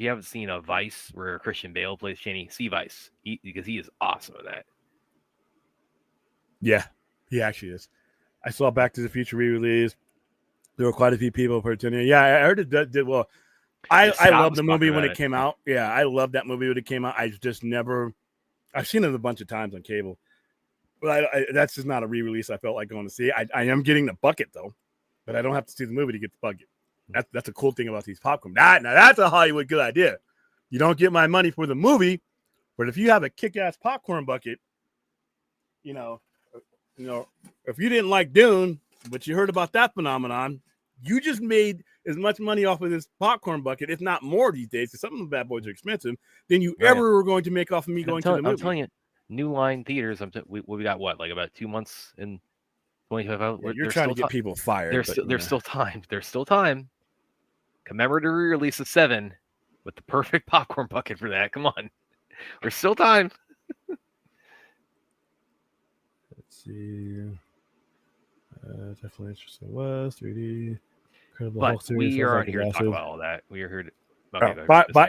haven't seen a Vice where Christian Bale plays Cheney, see Vice because he is awesome at that. Yeah, he actually is. I saw Back to the Future re-release. There were quite a few people pretending. Yeah, I heard it did well. I loved the movie when it came out. Yeah, I loved that movie when it came out. I just never. I've seen it a bunch of times on cable, but that's just not a re-release I felt like going to see. I am getting the bucket though, but I don't have to see the movie to get the bucket. That's a cool thing about these popcorn. Now that's a Hollywood good idea. You don't get my money for the movie, but if you have a kick-ass popcorn bucket, you know, if you didn't like Dune, but you heard about that phenomenon, You just made as much money off of this popcorn bucket, if not more these days, because some of the bad boys are expensive, than you ever were going to make off of me going to the movie. I'm telling you, New Line Theaters, we got what, like about 2 months in 25 Yeah, you're trying to get people fired. There's still time. There's still time. Commemorative release of 7 with the perfect popcorn bucket for that. Come on. There's still time. Let's see. Definitely interesting. Was 3D. Incredible But Hulk series. we aren't Like here to talk about all that. We are here to.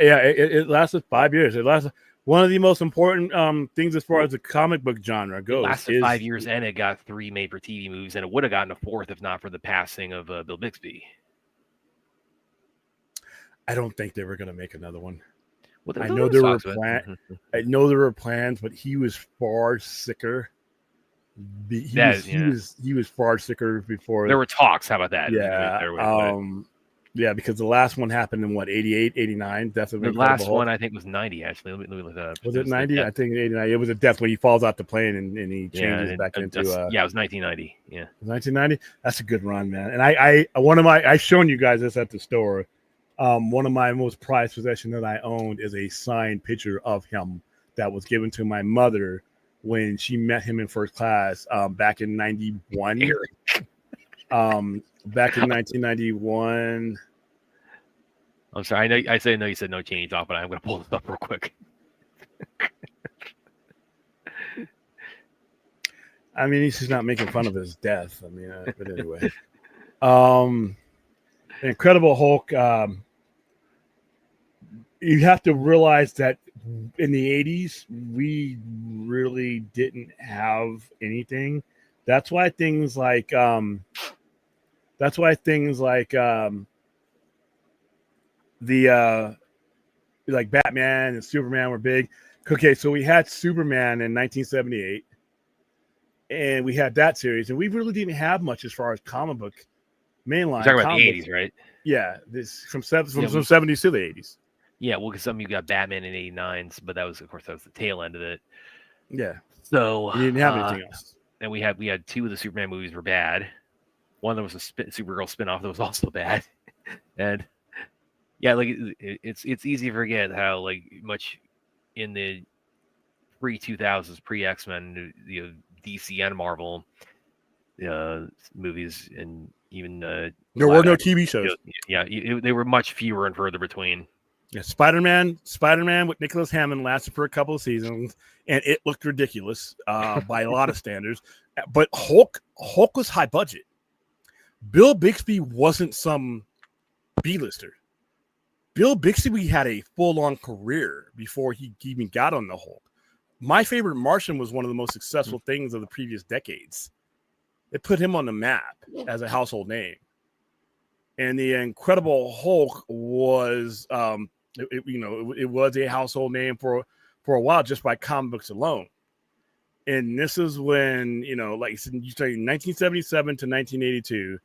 It lasted 5 years. It lasted one of the most important things as far as the comic book genre goes. It lasted 5 years, and it got 3 made-for-TV movies, and it would have gotten a 4th if not for the passing of Bill Bixby. I don't think they were going to make another one. Well, I know there were plans, but he was far sicker. He was far sicker before. There were talks. How about that? Yeah, because the last one happened in what, 88, 89? Definitely. The last one I think was 90. Actually, let me look that up. Was it 90? I think 89. It was a death when he falls out the plane and he changes back into. It was 1990. Yeah, 1990. That's a good run, man. And I shown you guys this at the store. One of my most prized possessions that I owned is a signed picture of him that was given to my mother when she met him in first class back in 91. Back in 1991. I'm sorry. I know you said no change off, but I'm going to pull this up real quick. I mean, he's just not making fun of his death. I mean, but anyway. Incredible Hulk. You have to realize that in the 80s, we really didn't have anything. That's why things like like Batman and Superman were big. Okay, so we had Superman in 1978, and we had that series, and we really didn't have much as far as comic book mainline. You're talking about the 80s, right? Yeah, this from 70s to the 80s. Yeah, well, because some of you got Batman in 89s, but that was the tail end of it. Yeah. So you didn't have anything else. And we had 2 of the Superman movies were bad. One that was a Supergirl spinoff that was also bad. And yeah, like it's easy to forget how like much in the pre-2000s, pre-X-Men, DC and Marvel movies, and even there were no TV shows. They were much fewer and further between. Yeah, Spider-Man with Nicholas Hammond lasted for a couple of seasons, and it looked ridiculous by a lot of standards. But Hulk was high budget. Bill Bixby wasn't some B-lister. Bill Bixby had a full-on career before he even got on the Hulk. My Favorite Martian was one of the most successful things of the previous decades. It put him on the map as a household name. And the Incredible Hulk was, it was a household name for a while just by comic books alone. And this is when, like you started 1977 to 1982.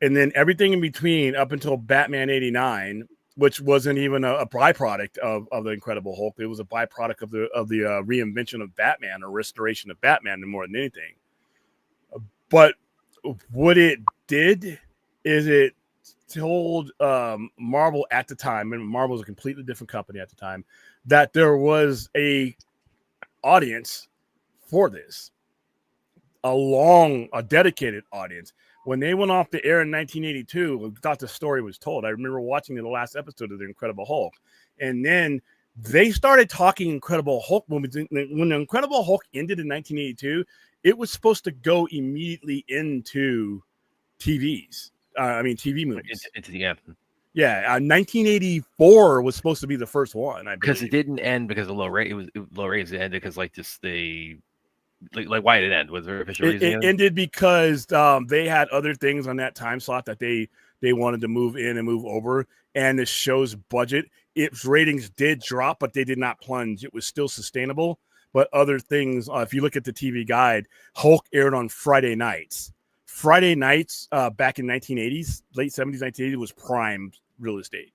And then everything in between up until Batman 89, which wasn't even a byproduct of the Incredible Hulk. It was a byproduct of the reinvention of Batman or restoration of Batman more than anything. But what it did is it told Marvel at the time, and Marvel was a completely different company at the time, that there was a audience for this, a dedicated audience. When they went off the air in 1982, we thought the story was told. I remember watching the last episode of the Incredible Hulk, and then they started talking Incredible Hulk when the Incredible Hulk ended in 1982. It was supposed to go immediately into TV movies. Yeah, 1984 was supposed to be the first one. Because it didn't end because of low rate. It was low ratings. It ended because why did it end? Was there official reason? It ended because they had other things on that time slot that they wanted to move in and move over, and the show's budget, its ratings did drop, but they did not plunge. It was still sustainable. But other things, if you look at the TV guide, Hulk aired on Friday nights. Friday nights back in 1980s, late 70s, 1980s was prime real estate.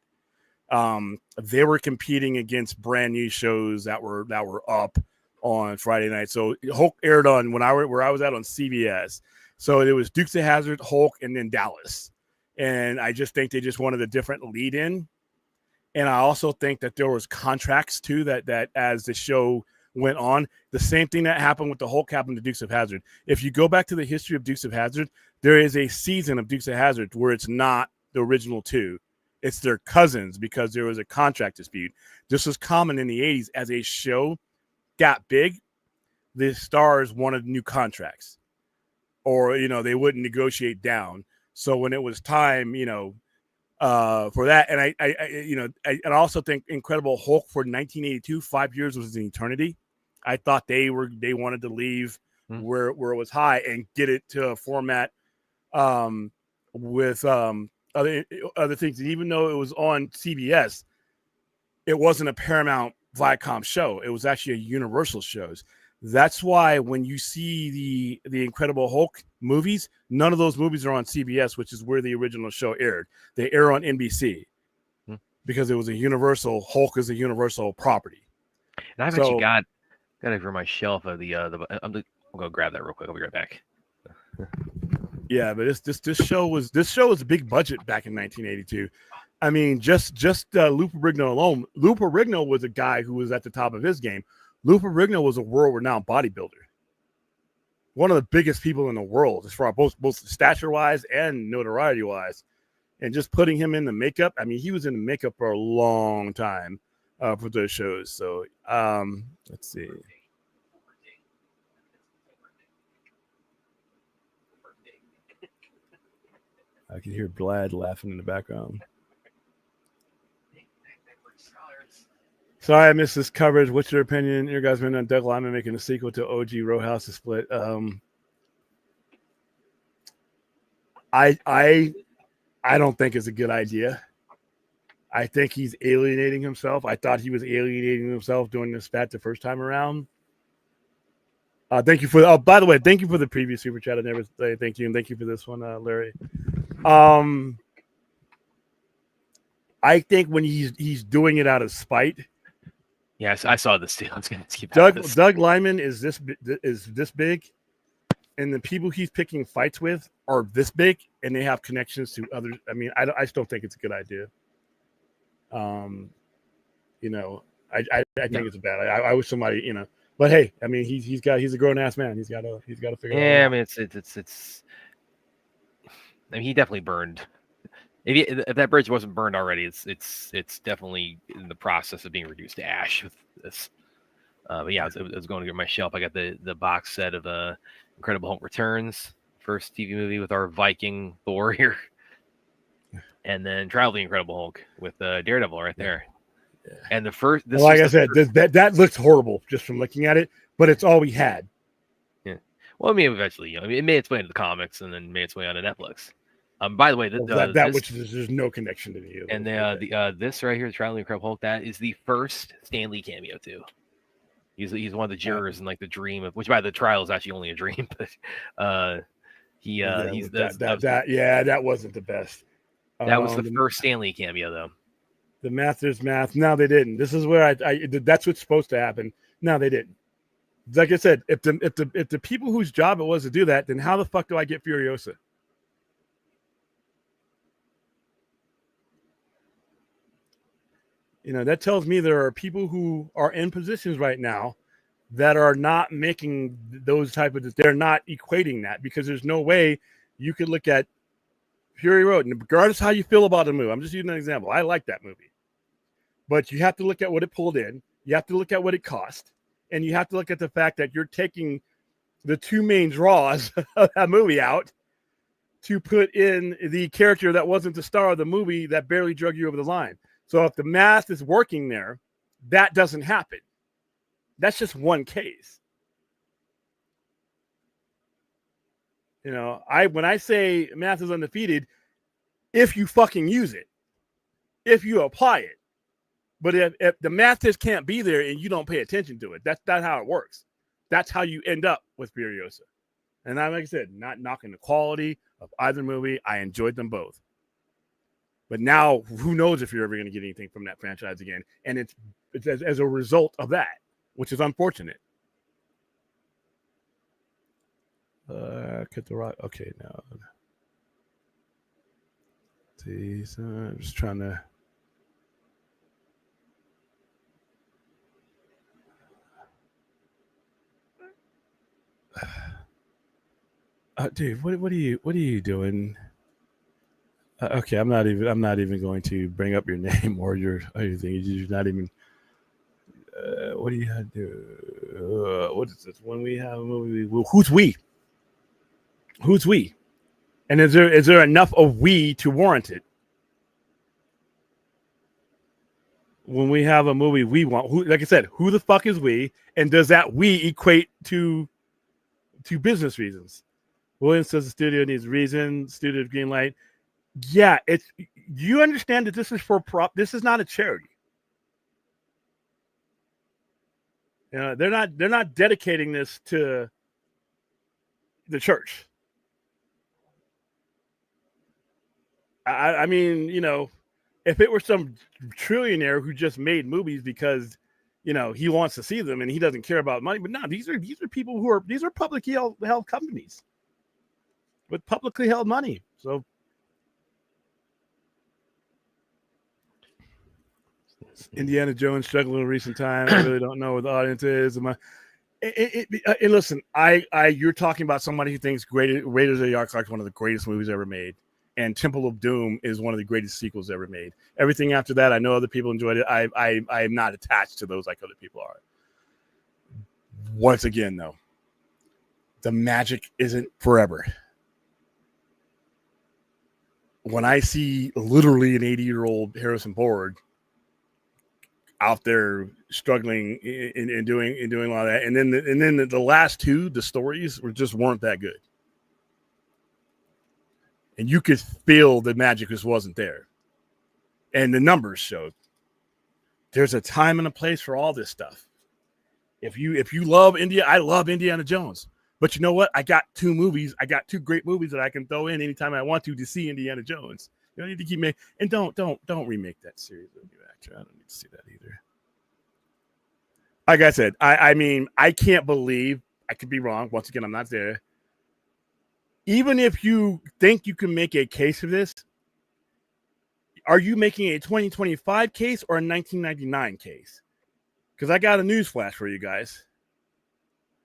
They were competing against brand new shows that were up on Friday night. So Hulk aired on where I was at on CBS. So it was Dukes of Hazzard, Hulk, and then Dallas. and I just think they just wanted a different lead in. And I also think that there was contracts too that as the show went on, the same thing that happened with the Hulk happened to Dukes of Hazzard. If you go back to the history of Dukes of Hazzard, there is a season of Dukes of Hazzard where it's not the original two. It's their cousins because there was a contract dispute. This was common in the 80s. As a show got big, the stars wanted new contracts, or, you know, they wouldn't negotiate down. So when it was time, you know, for that, and I also think Incredible Hulk for 1982, 5 years was an eternity. I thought they wanted to leave where it was high and get it to a format with other things. And even though it was on CBS, it wasn't a Paramount Viacom show. It was actually a Universal shows. That's why when you see the Incredible Hulk movies, none of those movies are on CBS, which is where the original show aired. They air on NBC because it was a Universal. Hulk is a Universal property. And I've actually got it for my shelf of I'm gonna grab that real quick. I'll be right back. Yeah, but this show was a big budget back in 1982. I mean, just Lou Ferrigno alone. Lou Ferrigno was a guy who was at the top of his game. Lou Ferrigno was a world-renowned bodybuilder, one of the biggest people in the world as far as both stature-wise and notoriety-wise. And just putting him in the makeup, I mean, he was in the makeup for a long time for those shows. So let's see. I can hear Vlad laughing in the background. Sorry, I missed this coverage. What's your opinion? Your guys' been on Doug Lyman making a sequel to OG Roadhouse to Split. I don't think it's a good idea. I think he's alienating himself. I thought he was alienating himself doing this spat the first time around. Thank you for. By the way, thank you for the previous super chat. I never say thank you, and thank you for this one, Larry. I think when he's doing it out of spite. Yes, I saw this too. I was going to keep Doug Lyman is this big, and the people he's picking fights with are this big, and they have connections to others. I mean, I still think it's a good idea. You know, I think it's a bad. I wish somebody, you know, but hey, I mean, he's a grown ass man. He's got to figure it out. Yeah, I mean, it's. I mean, he definitely burned. If that bridge wasn't burned already, it's definitely in the process of being reduced to ash with this. But yeah, I was going to get my shelf. I got the box set of Incredible Hulk Returns, first TV movie with our Viking Thor here, and then Traveling Incredible Hulk with Daredevil right there. Yeah. And the first, like I said, that looks horrible just from looking at it, but it's all we had. Yeah. Well, I mean, eventually, you know, it made its way into the comics and then made its way onto Netflix. By the way, there's no connection to the. And this right here, the Traveling Incredible Hulk, that is the first Stan Lee cameo too. He's one of the jurors in like the dream of, which by the trial is actually only a dream, but that wasn't the best. That was the first Stan Lee cameo though. The math is math. No, they didn't. This is where that's what's supposed to happen. No, they didn't. Like I said, if the people whose job it was to do that, then how the fuck do I get Furiosa? You know, that tells me there are people who are in positions right now that are not making those type of, they're not equating that, because there's no way you could look at Fury Road, and regardless how you feel about the movie, I'm just using an example. I like that movie, but you have to look at what it pulled in. You have to look at what it cost, and you have to look at the fact that you're taking the two main draws of that movie out to put in the character that wasn't the star of the movie that barely drug you over the line. So if the math is working there, that doesn't happen. That's just one case. You know, when I say math is undefeated, if you fucking use it, if you apply it. But if the math just can't be there and you don't pay attention to it, that's not how it works. That's how you end up with Furiosa. And like I said, not knocking the quality of either movie. I enjoyed them both. But now, who knows if you're ever going to get anything from that franchise again? And it's as a result of that, which is unfortunate. Cut the rock. Okay, now. see. So I'm just trying to. Dude, what are you doing? Okay, I'm not even going to bring up your name or your thing. You're not even. What do you have to do? What is this? When we have a movie, who's we? Who's we? And is there enough of we to warrant it? When we have a movie we want, who, like I said, who the fuck is we? And does that we equate to business reasons? Williams says the studio needs reason. Studio green light. Yeah, it's. You understand that this is for prop. This is not a charity. You know, they're not dedicating this to the church. I mean, you know, if it were some trillionaire who just made movies because, you know, he wants to see them and he doesn't care about money, but no, these are people who are publicly held companies with publicly held money. So Indiana Jones struggling in recent times. I really don't know what the audience is. And listen, you're talking about somebody who thinks Raiders of the Ark is one of the greatest movies ever made, and Temple of Doom is one of the greatest sequels ever made. Everything after that, I know other people enjoyed it. I am not attached to those like other people are. Once again, though, the magic isn't forever. When I see literally an 80-year-old Harrison Ford out there struggling and doing a lot of that, and then the last two, the stories weren't that good, and you could feel the magic just wasn't there, and the numbers showed. There's a time and a place for all this stuff. If you love India, I love Indiana Jones, but you know what? I got two great movies that I can throw in anytime I want to see Indiana Jones. You don't need to keep making, and don't remake that series with a new actor. I don't need to see that either. Like I said, I mean, I can't believe, I could be wrong. Once again, I'm not there. Even if you think you can make a case for this, are you making a 2025 case or a 1999 case? Because I got a news flash for you guys.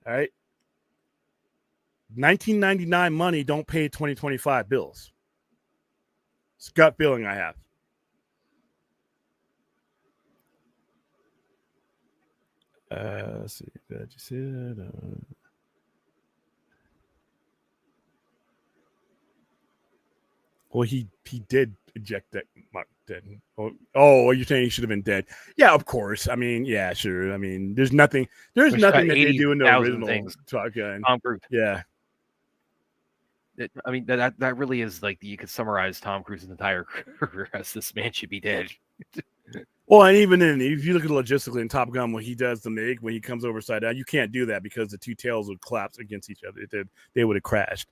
All right. 1999 money don't pay 2025 bills. It's a gut feeling I have. Let's see. Glad you said. Well, he did eject that. Dead. Oh, you're saying he should have been dead? Yeah, of course. I mean, yeah, sure. I mean, there's nothing that they do in the original things. Top Gun. Tom Cruise. Yeah. I mean, that really is like, you could summarize Tom Cruise's entire career as this man should be dead. Well, and even if you look at it logistically in Top Gun, when he does the MiG, when he comes over side down, you can't do that because the two tails would collapse against each other. They would have crashed.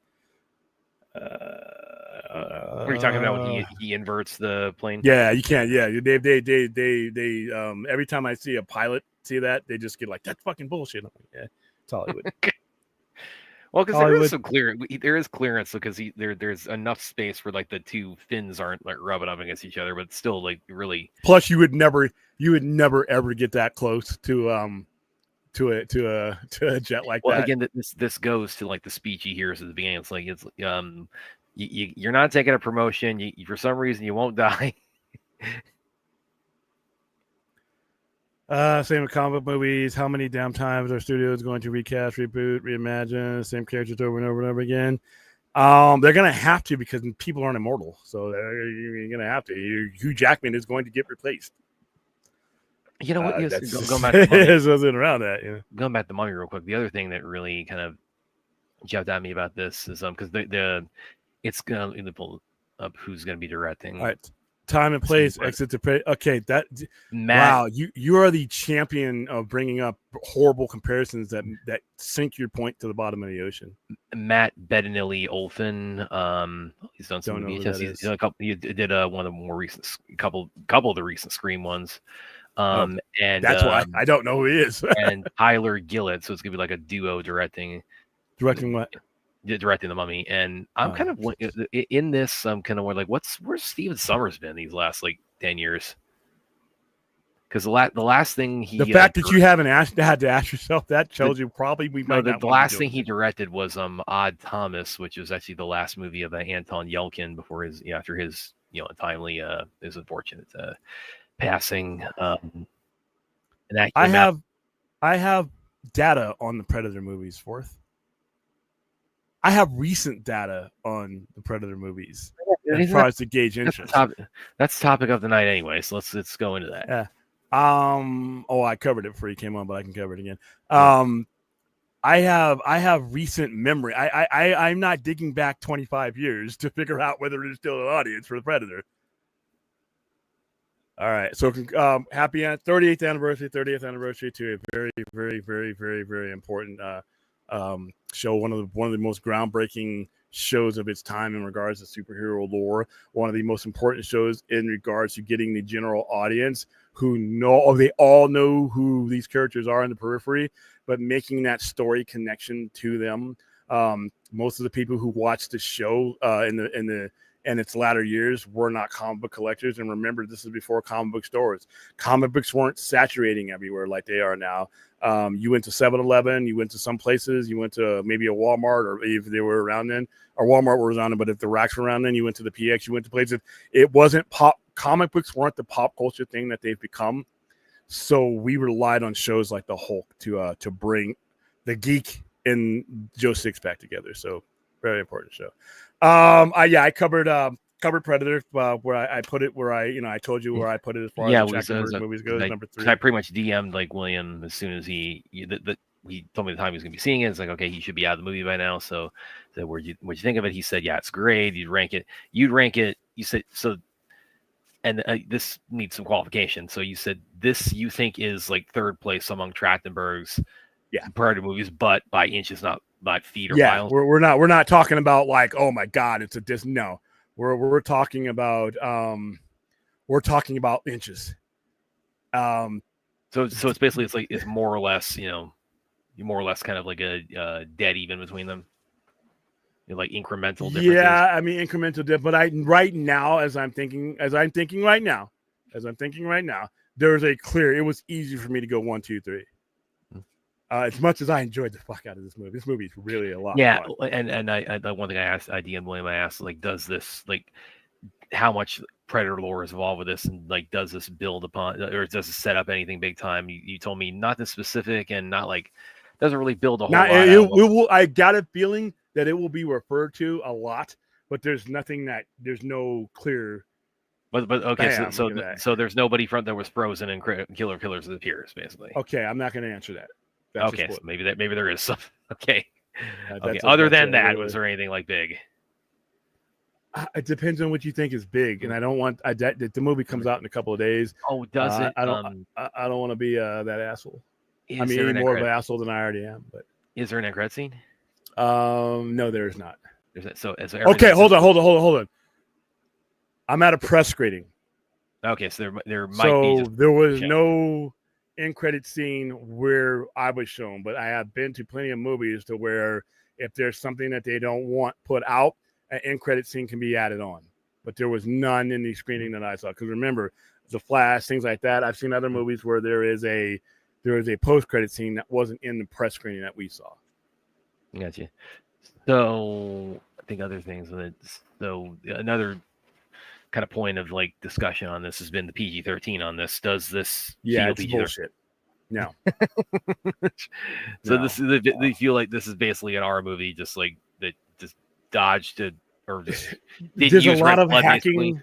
What are you talking about when he inverts the plane? Yeah, you can't. Yeah, they every time I see a pilot see that, they just get like, that's fucking bullshit. Like, yeah, it's Hollywood. Well, because there is clearance because there's enough space where like the two fins aren't like rubbing up against each other, but it's still like really. Plus, you would never ever get that close to a jet like that. Well, again, this goes to like the speech he hears at the beginning. It's like you're not taking a promotion. You for some reason you won't die. Same with comic book movies. How many damn times are studios going to recast, reboot, reimagine same characters over and over and over again? They're gonna have to because people aren't immortal, so you're gonna have to. Hugh Jackman is going to get replaced. You know what? Going back to Mummy. Around that. You know? Going back to Mummy real quick. The other thing that really kind of jumped at me about this is because it's gonna pull up who's gonna be directing. All right. Time and place, exit to pay. Okay, that Matt, wow, you are the champion of bringing up horrible comparisons that sink your point to the bottom of the ocean. Matt Bettinelli Olfen, he's done some movies. He's done a couple. He did one of the more recent couple of the recent Scream ones. And that's why I don't know who he is. And Tyler Gillett, so it's gonna be like a duo directing. Directing what? directing The Mummy, and I'm kind of in this. I'm kind of like, where's Steven Sommers been these last like 10 years? Because the last thing he the fact that you haven't had to ask yourself that tells you probably the last thing he directed was Odd Thomas, which was actually the last movie of Anton Yelchin before his after his untimely his unfortunate passing. And that I have data on the Predator movies. Fourth, I have recent data on the Predator movies as far as to gauge interest. That's the topic of the night anyway. So let's go into that. Yeah. I covered it before you came on, but I can cover it again. I have recent memory. I'm not digging back 25 years to figure out whether there's still an audience for the Predator. All right, so happy 30th anniversary to a very, very, very, very, very important show. One of the most groundbreaking shows of its time in regards to superhero lore. One of the most important shows in regards to getting the general audience they all know who these characters are in the periphery, but making that story connection to them. Most of the people who watched the show in its latter years were not comic book collectors. And remember, this is before comic book stores. Comic books weren't saturating everywhere like they are now. You went to 7-Eleven, you went to some places, you went to maybe a Walmart, or if they were around then, or Walmart was around then, but if the racks were around then, you went to the PX, you went to places. It wasn't comic books weren't the pop culture thing that they've become. So we relied on shows like the Hulk to bring the geek and Joe Sixpack together. So very important show. I covered Predator where I put it where I told you where I put it as far as the movies goes. Number 3. I pretty much DM'd like William as soon as he told me the time he was going to be seeing it. It's like, okay, he should be out of the movie by now. So what'd you think of it? He said, yeah, it's great. You'd rank it. You said so. And this needs some qualification. So you said this you think is like third place among Trachtenberg's Predator movies, but by inches, not by feet or miles. We're not talking about like, oh my God, it's a no. We're talking about inches. So it's basically it's more or less more or less kind of like a dead even between them. Like incremental differences. Yeah, I mean incremental difference. But right now, as I'm thinking right now, there's a clear. It was easy for me to go 1, 2, 3. As much as I enjoyed the fuck out of this movie, is really a lot. Yeah, fun. and I the one thing I asked DM'd William, I asked like, does this how much Predator lore is involved with this, and like, does this build upon or does it set up anything big time? You told me not this specific and not like doesn't really build a whole lot. It will. I got a feeling that it will be referred to a lot, but there's no clear. But okay, so there's nobody front that was frozen in Killer Killers of the Piers, basically. Okay, I'm not going to answer that. Okay, so maybe there is some. Okay. Other than that, was there anything like big? It depends on what you think is big, and I don't want. The movie comes out in a couple of days. Oh, does it? I don't want to be that asshole. I mean, any more of an asshole than I already am. But is there an end credit scene? No, there is not. Okay, hold on. I'm at a press screening. Okay, so there might be. There was no end credit scene where I was shown, but I have been to plenty of movies to where if there's something that they don't want put out, an end credit scene can be added on. But there was none in the screening that I saw. Because remember, The Flash, things like that. I've seen other movies where there is a post credit scene that wasn't in the press screening that we saw. Gotcha. So I think other things with it. So another kind of point of like discussion on this has been the PG-13 on this. Does this feel it's bullshit? No. So no. They feel like this is basically an R movie, just like that, just dodged it or just there's a lot of hacking. Basically.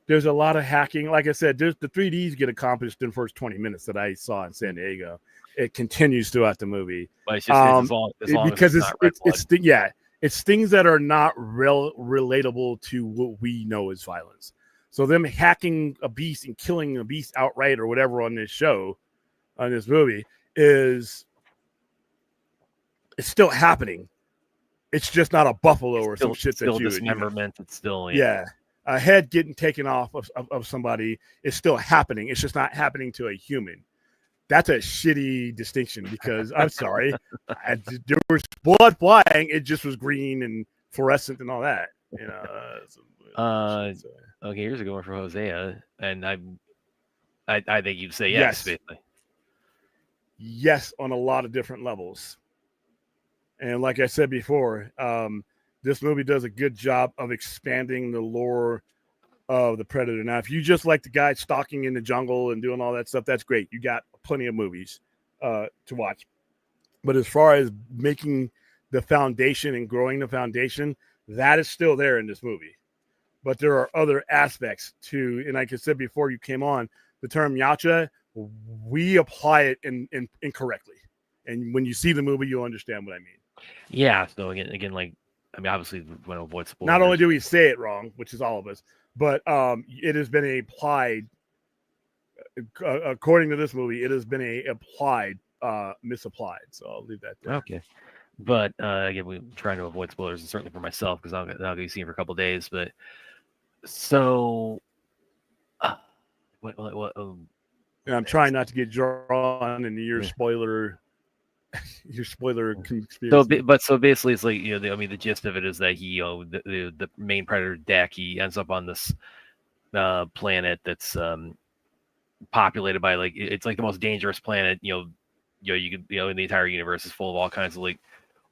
There's a lot of hacking. Like I said, the 3Ds get accomplished in the first 20 minutes that I saw in San Diego. It continues throughout the movie. But it's just as long because as it's things that are not relatable to what we know as violence. So them hacking a beast and killing a beast outright or whatever on this show, on this movie, it's still happening. It's just not a buffalo or some shit that you dismemberment. It's still a head getting taken off of somebody is still happening. It's just not happening to a human. That's a shitty distinction because I'm sorry, there was blood flying. It just was green and fluorescent and all that. You know. Okay, here's a good one for Hosea, and I think you'd say Yes. basically. Yes, on a lot of different levels. And like I said before, this movie does a good job of expanding the lore of the Predator. Now, if you just like the guy stalking in the jungle and doing all that stuff, that's great. You got plenty of movies to watch. But as far as making the foundation and growing the foundation, that is still there in this movie. But there are other aspects to, and like I said before you came on, the term Yacha, we apply it incorrectly. And when you see the movie, you'll understand what I mean. Yeah. So again, like, I mean, obviously, we want to avoid spoilers. Not only do we say it wrong, which is all of us, but it has been applied, according to this movie, it has been misapplied. So I'll leave that there. Okay. But again, we're trying to avoid spoilers, and certainly for myself, because I'll be seeing it for a couple of days. But so, what? And I'm trying not to get drawn into your spoiler. Your spoiler conspiracy. So basically, it's like, you know, I mean, the gist of it is that he, you know, the main Predator deck, he ends up on this planet that's populated by, like, it's like the most dangerous planet, you could, you know, in the entire universe, is full of all kinds of like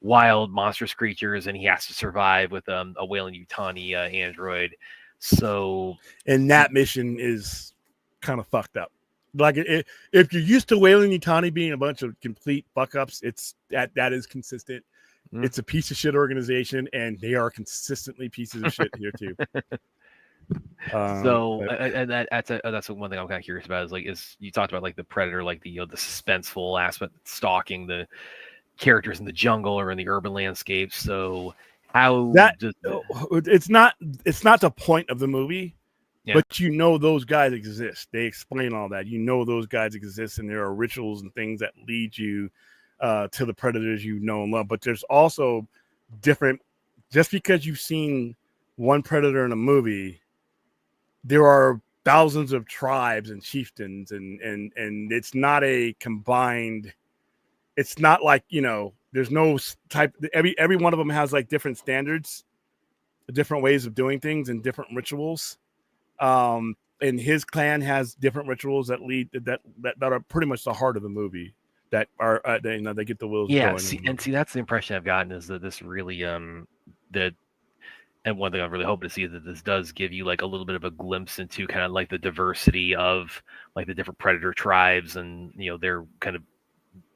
wild monstrous creatures, and he has to survive with a whaling Yutani android. So, and that mission is kind of fucked up. Like, if you're used to Whaling Yutani being a bunch of complete fuck ups, it's that is consistent. It's a piece of shit organization, and they are consistently pieces of shit here too. That's one thing I'm kind of curious about is you talked about like the Predator, like the suspenseful aspect, stalking the characters in the jungle or in the urban landscape. So how it's not the point of the movie. Yeah. But you know those guys exist. They explain all that. You know those guys exist, and there are rituals and things that lead you to the Predators you know and love. But there's also different. Just because you've seen one Predator in a movie, there are thousands of tribes and chieftains, and it's not a combined. It's not like, you know, there's no type. Every one of them has like different standards, different ways of doing things, and different rituals. And his clan has different rituals that lead that are pretty much the heart of the movie, that are they get the wheels going. See, that's the impression I've gotten, is that this really and one thing I'm really hoping to see is that this does give you like a little bit of a glimpse into kind of like the diversity of like the different Predator tribes, and you know, their kind of,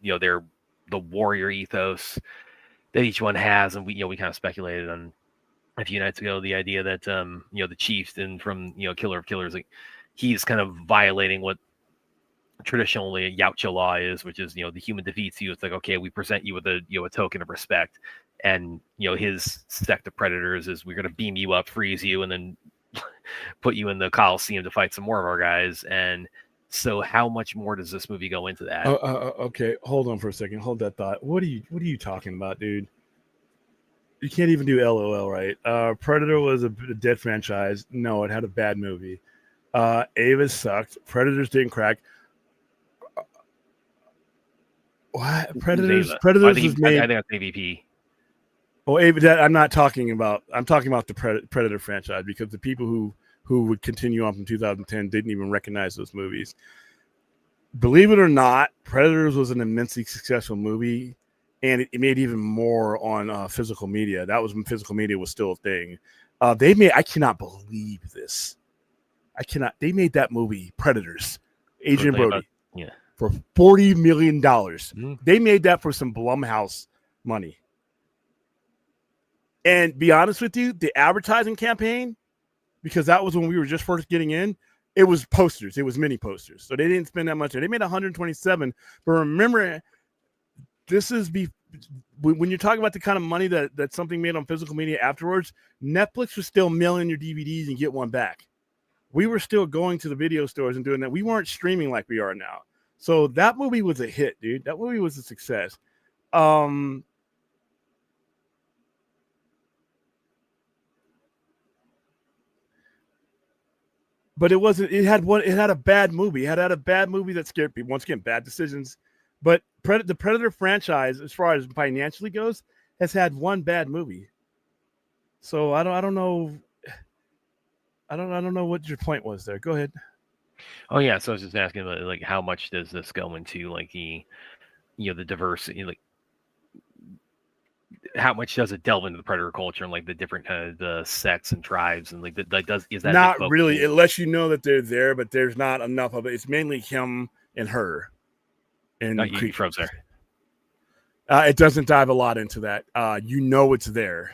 you know, their the warrior ethos that each one has. And we kind of speculated on a few nights ago the idea that you know, the chieftain from, you know, Killer of Killers, like, he's kind of violating what traditionally Yautja law is, which is, you know, the human defeats you. It's like, okay, we present you with a token of respect, and you know, his sect of Predators is, we're going to beam you up, freeze you, and then put you in the Coliseum to fight some more of our guys. And so how much more does this movie go into that? Okay, hold on for a second. Hold that thought. What are you talking about, dude? You can't even do LOL, right? Predator was a dead franchise. No, it had a bad movie. Ava sucked. Predators didn't crack. What? Predators was made. I think that's AVP. Well, Ava, I'm talking about the Predator franchise, because the people who would continue on from 2010 didn't even recognize those movies. Believe it or not, Predators was an immensely successful movie. And it made even more on physical media. That was when physical media was still a thing. I cannot believe this. They made that movie, Predators, Adrian Brody, for $40 million. Mm-hmm. They made that for some Blumhouse money. And be honest with you, the advertising campaign, because that was when we were just first getting in, it was posters. It was mini posters. So they didn't spend that much. They made 127. But remember, this is when you're talking about the kind of money that something made on physical media afterwards. Netflix was still mailing your DVDs and get one back. We were still going to the video stores and doing that. We weren't streaming like we are now. So that movie was a hit, dude. That movie was a success. but it wasn't. It had one. It had a bad movie. It had a bad movie that scared people. Once again, bad decisions. But the Predator franchise, as far as financially goes, has had one bad movie. So I don't know. I don't know what your point was there. Go ahead. Oh yeah, so I was just asking about like how much does this go into like the the diversity, like how much does it delve into the predator culture and like the different kind of the sects and tribes and like is that not really? It lets you know that they're there, but there's not enough of it. It's mainly him and her. And from there. It doesn't dive a lot into that. You know it's there,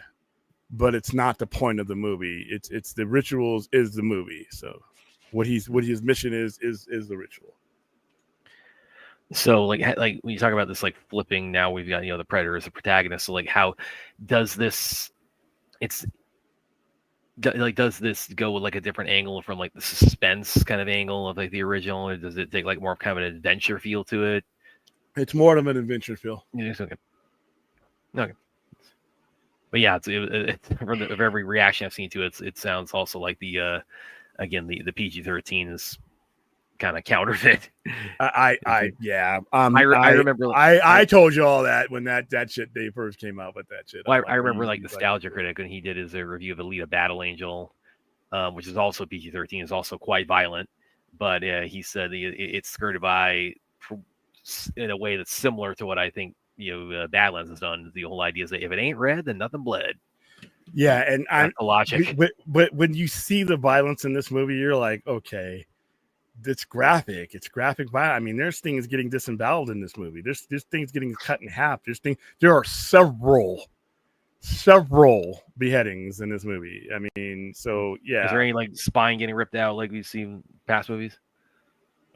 but it's not the point of the movie. It's the rituals is the movie. So what his mission is the ritual. So like when you talk about this like flipping, now we've got the predator as a protagonist. So like how does this does this go with like a different angle from like the suspense kind of angle of like the original, or does it take like more kind of an adventure feel to it? It's more of an adventure feel. Yeah, it's okay. But yeah, it's from every reaction I've seen to it, it sounds also like the again the PG-13 is kind of counterfeit. I remember. I told you all that when that shit they first came out with that shit. Well, I remember like Nostalgia Critic when he did his review of Alita Battle Angel, which is also PG-13, is also quite violent, but he said it's skirted by in a way that's similar to what I think Badlands has done. The whole idea is that if it ain't red, then nothing bled. Yeah, and that's the logic. But when you see the violence in this movie, you're like, okay, it's graphic. It's graphic violence. I mean, there's things getting disemboweled in this movie. There's things getting cut in half. There are several beheadings in this movie. I mean, so yeah. Is there any like spine getting ripped out like we've seen past movies?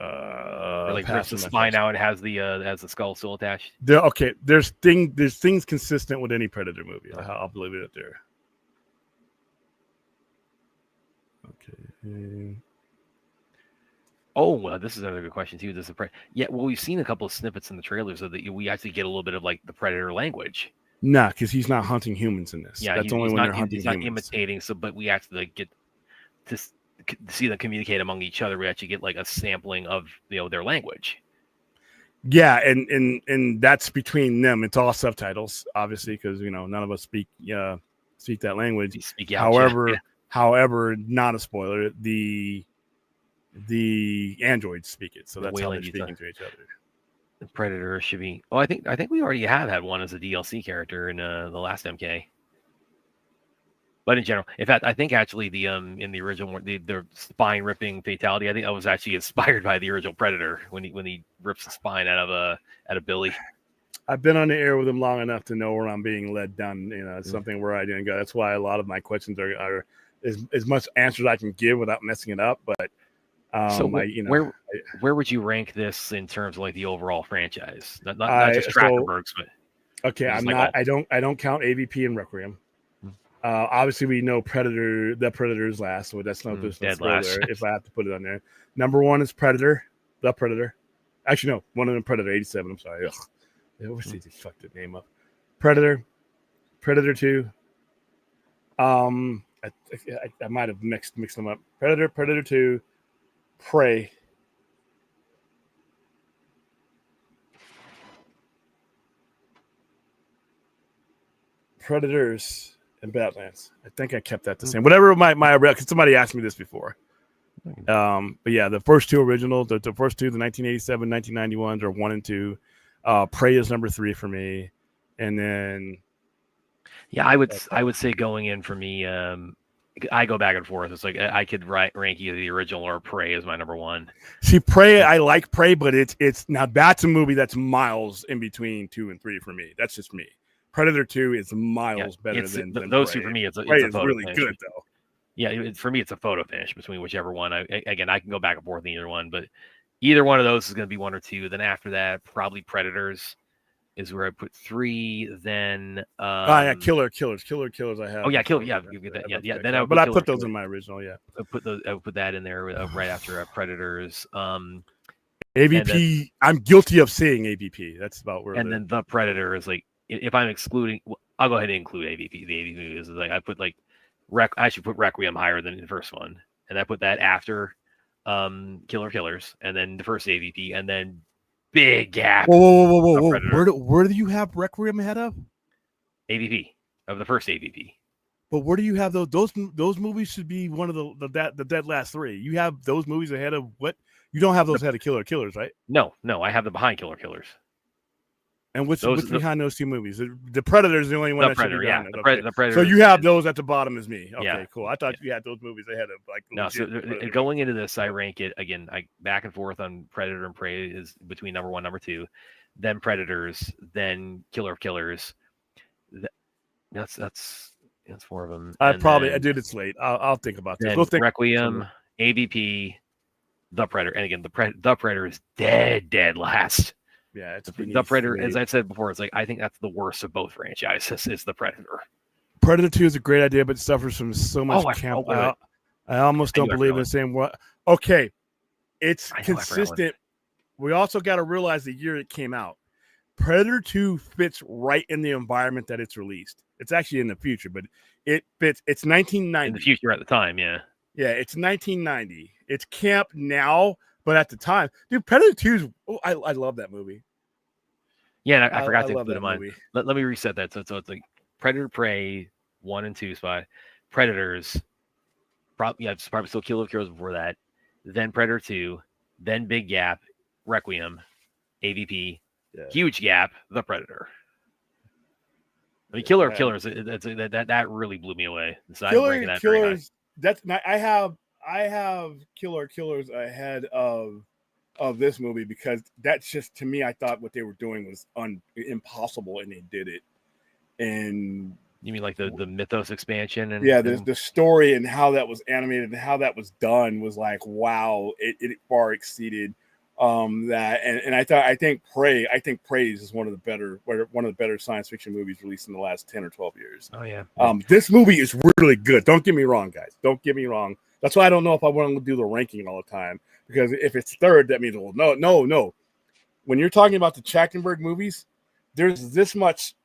Or like rips the spine out and has the skull still attached. There's things consistent with any Predator movie. I'll believe it there. Okay. Oh, well, this is another good question too. We've seen a couple of snippets in the trailers so that we actually get a little bit of like the Predator language. Nah, because he's not hunting humans in this. Yeah, that's only when they're hunting humans. He's not imitating. So, but we actually like, get to see them communicate among each other. We actually get like a sampling of their language. Yeah, and that's between them. It's all subtitles, obviously, because none of us speak that language. However, not a spoiler. The androids speak it, so that's how they're speaking to each other. The Predator should be. Oh, I think we already have had one as a DLC character in the last MK. But in general, in fact, I think actually the in the original one, the spine ripping fatality, I think that was actually inspired by the original Predator when he rips the spine out of Billy. I've been on the air with him long enough to know where I'm being led down. It's something where I didn't go. That's why a lot of my questions are as much answers I can give without messing it up. But where would you rank this in terms of like the overall franchise? Not just Trachtenberg's, but okay. I don't count AVP and Requiem. Obviously, we know Predator. The Predator is last, so that's not just dead last. There, if I have to put it on there, number one is Predator. The Predator. Actually, no, one of them Predator 87. I'm sorry. Ugh. They always say they fucked the name up. Predator 2. I might have mixed them up. Predator 2, Prey. Predators and Badlands. I think I kept that the same. Whatever because somebody asked me this before. But yeah, the first two original, the first two, the 1987, 1991s are 1 and 2. Prey is number 3 for me, and then I would say going in for me, I go back and forth. It's like I could rank either the original or Prey as my number 1. See, Prey, I like Prey, but it's now that's a movie that's miles in between 2 and 3 for me. That's just me. Predator 2 is miles better than those Prey. two for me. Prey is really good though. Yeah, for me, it's a photo finish between whichever one. I can go back and forth in either one, but either one of those is going to be 1 or 2. Then after that, probably Predators is where I put 3. Then Killers. I have. Oh yeah, Killer. Yeah, you get that. Yeah. Then I put those in my original. Yeah, I would put that in there right after Predators. AVP. I'm guilty of saying AVP. That's about where. And then the Predator is like, if I'm excluding, I'll go ahead and include AVP. The AVP is like I put like I should put Requiem higher than the first one, and I put that after Killer Killers, and then the first AVP, and then big gap. Whoa. Where do you have Requiem ahead of? AVP of the first AVP. But where do you have those movies should be one of the dead last three. You have those movies ahead of what? You don't have those ahead of Killer Killers, right? No, I have them behind Killer Killers. And what's behind those two movies? The Predator is the only one that should be yeah. done. The Predator. So you have those at the bottom as me. Okay, yeah. Cool. I thought you had those movies ahead of like. No, so going into this, I rank it again. I back and forth on Predator and Prey is between number 1, number 2, then Predators, then Killer of Killers. That's more of them. I did. It's late. I'll think about this. Then Requiem, AVP, the Predator, and again the Predator is dead last. Yeah, it's the Predator. As I said before, it's like I think that's the worst of both franchises. Is the Predator. Predator 2 is a great idea, but it suffers from so much camp out. I almost don't believe in the same what. Okay, it's consistent. We also got to realize the year it came out. Predator 2 fits right in the environment that it's released. It's actually in the future, but it fits. It's 1990. In the future at the time, yeah. Yeah, it's 1990. It's camp now, but at the time, dude, Predator 2 is. Oh, I love that movie. Yeah, and I forgot to include in mine. Let me reset that. So it's like Predator, Prey 1 and 2 spot, Predators. It's probably still Killer of Killers before that. Then Predator 2, then big gap, Requiem, AVP, huge gap, the Predator. I mean, Killer of Killers. That really blew me away. So Killer of Killers. That's not. I have Killer of Killers ahead of this movie because that's just, to me, I thought what they were doing was impossible, and they did it. And you mean like the mythos expansion and the story and how that was animated and how that was done was like, wow, it far exceeded that. And I think Prey is one of the better science fiction movies released in the last 10 or 12 years. Oh yeah. This movie is really good. Don't get me wrong, guys. Don't get me wrong. That's why I don't know if I want to do the ranking all the time, because if it's third, that means, well, no. When you're talking about the Trachtenberg movies, there's this much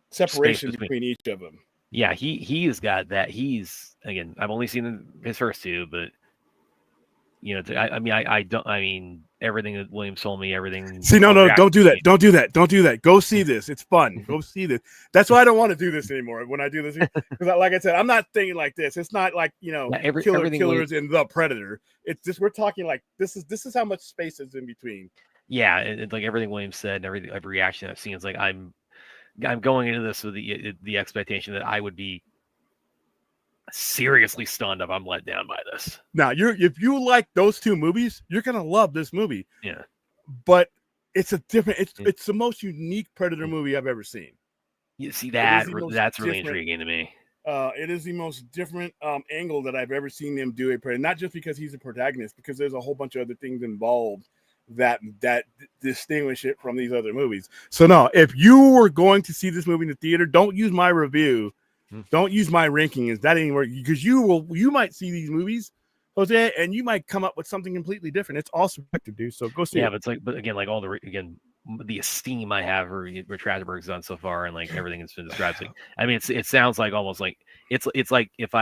separation between each of them. Yeah, he has got that. He's, again, I've only seen his first two, but I mean everything that Williams told me, everything. See, no, don't do that. Don't do that. Go see this. It's fun. Go see this. That's why I don't want to do this anymore. When I do this, because like I said, I'm not thinking like this. It's not like Killers and the Predator. It's just, we're talking like this is how much space is in between. Yeah, it's like everything Williams said and every reaction I've seen is like I'm going into this with the expectation that I would be seriously stunned if I'm let down by this. Now, if you like those two movies, you're gonna love this movie. Yeah, but it's it's the most unique Predator movie I've ever seen. You see that's really intriguing to me. It is the most different angle that I've ever seen them do a Predator. Not just because he's a protagonist, because there's a whole bunch of other things involved that distinguish it from these other movies. So no, if you were going to see this movie in the theater, don't use my review. Don't use my ranking. Is that anywhere? Because you might see these movies, Jose, and you might come up with something completely different. It's all subjective, dude. So go see it. Yeah, but again, like the esteem I have for what Trachtenberg's done so far, and like everything that's been described. Like, I mean, it sounds like almost like it's like it's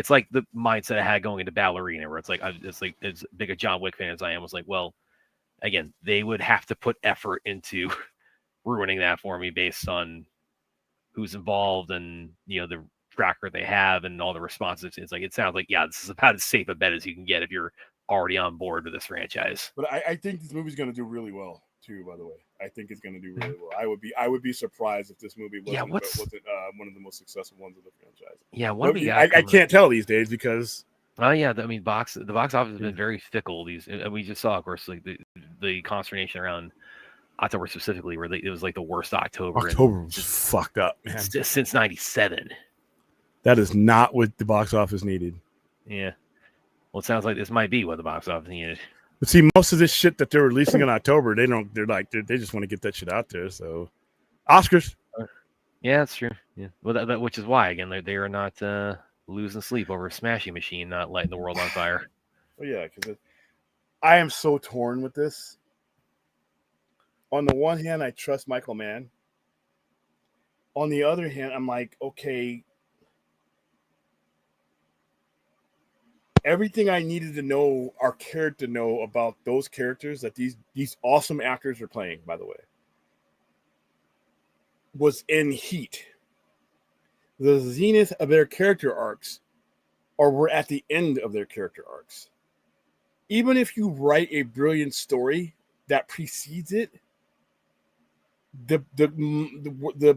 like the mindset I had going into Ballerina, where it's like as big a John Wick fan as I am, was like, well, again, they would have to put effort into ruining that for me based on who's involved and the tracker they have and all the responses. It's like, it sounds like, yeah, this is about as safe a bet as you can get if you're already on board with this franchise. But I think this movie's going to do really well too, by the way. I think it's going to do really well. I would be surprised if this movie wasn't one of the most successful ones of the franchise. Yeah, I can't tell these days because I mean, the box office has been very fickle. We just saw, of course, like the consternation around October specifically, where it was like the worst October. October was fucked up, man. Since '97. That is not what the box office needed. Yeah. Well, it sounds like this might be what the box office needed. But see, most of this shit that they're releasing in October, they just want to get that shit out there. So, Oscars. Yeah, that's true. Yeah. Well, which is why, again, they are not losing sleep over a smashing machine not lighting the world on fire. Well, yeah, because I am so torn with this. On the one hand, I trust Michael Mann. On the other hand, I'm like, okay, everything I needed to know or cared to know about those characters that these awesome actors are playing, by the way, was in Heat. The zenith of their character arcs, or we're at the end of their character arcs. Even if you write a brilliant story that precedes it, the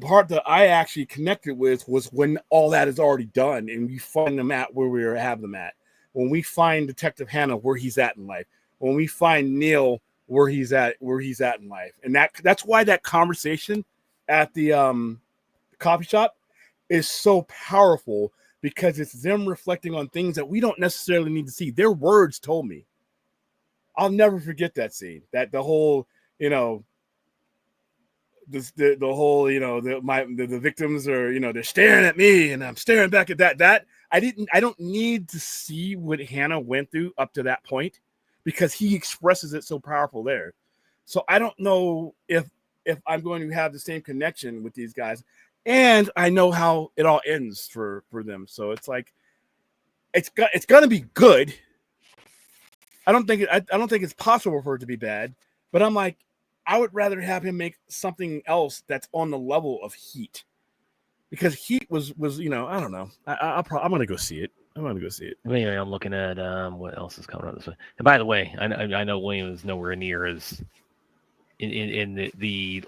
part that I actually connected with was when all that is already done and we find them at where we have them at. When we find Detective Hannah where he's at in life, when we find Neil where he's at in life, and that's why that conversation at the coffee shop is so powerful, because it's them reflecting on things that we don't necessarily need to see. Their words told me. I'll never forget that scene. That the whole, you know, the whole, you know, the victims are, you know, they're staring at me and I'm staring back at that. I don't need to see what Hannah went through up to that point, because he expresses it so powerful there. So I don't know if I'm going to have the same connection with these guys. And I know how it all ends for them. So it's like, it's going to be good. I don't think it's possible for it to be bad, but I'm like, I would rather have him make something else that's on the level of Heat, because Heat was, you know, I don't know. I'm going to go see it. Anyway, I'm looking at what else is coming out this way. And by the way, I know William is nowhere near as in the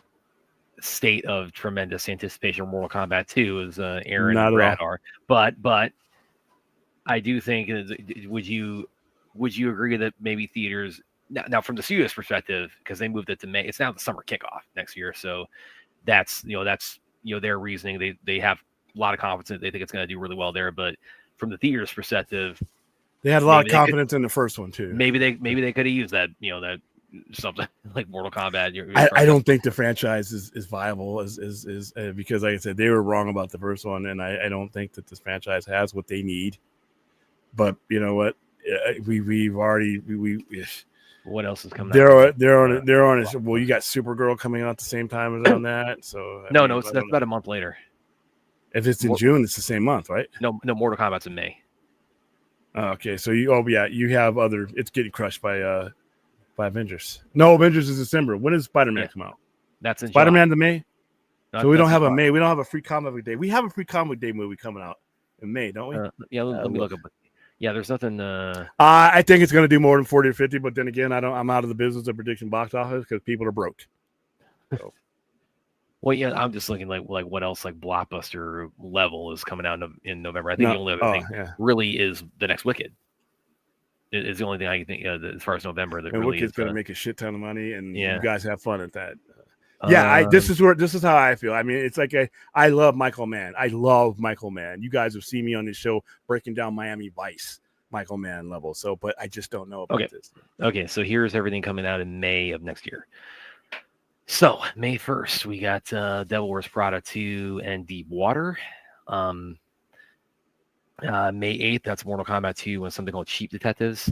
state of tremendous anticipation of Mortal Kombat 2 as Aaron and Brad are. But I do think, would you agree that maybe theaters now from the studio's perspective, because they moved it to May, it's now the summer kickoff next year, so that's their reasoning. They have a lot of confidence. They think it's going to do really well there, but from the theater's perspective, they had a lot of confidence in the first one too. Maybe they could have used that, that something like Mortal Kombat. I don't think the franchise is viable as because, like I said, they were wrong about the first one, and I don't think that this franchise has what they need. But you know what? We've already what else is coming out? They're on it. Well, you got Supergirl coming out at the same time as on that. So that's about a month later. If it's in June, it's the same month, right? No, Mortal Kombat's in May. Oh, okay, so you have other. It's getting crushed by Avengers. No, Avengers is December. When does Spider-Man come out? That's in Spider-Man to May. So we don't have a May. We don't have a free comic book day. We have a free comic day movie coming out in May, don't we? Let me look up. Yeah, there's nothing. I think it's going to do more than 40 or 50, but then again, I'm out of the business of predicting box office because people are broke. So. Well, yeah, I'm just looking like what else like blockbuster level is coming out in November. I think the only other thing really is the next Wicked. It's the only thing I can think as far as November that really Wicked's is going to make a shit ton of money, and you guys have fun at that. This is how I feel. I mean, it's like I love Michael Mann. I love Michael Mann. You guys have seen me on this show breaking down Miami Vice, Michael Mann level. So, but I just don't know about this. Okay, so here's everything coming out in May of next year. So May 1st, we got Devil Wears Prada 2 and Deep Water. May 8th, that's Mortal Kombat 2 and something called Cheap Detectives.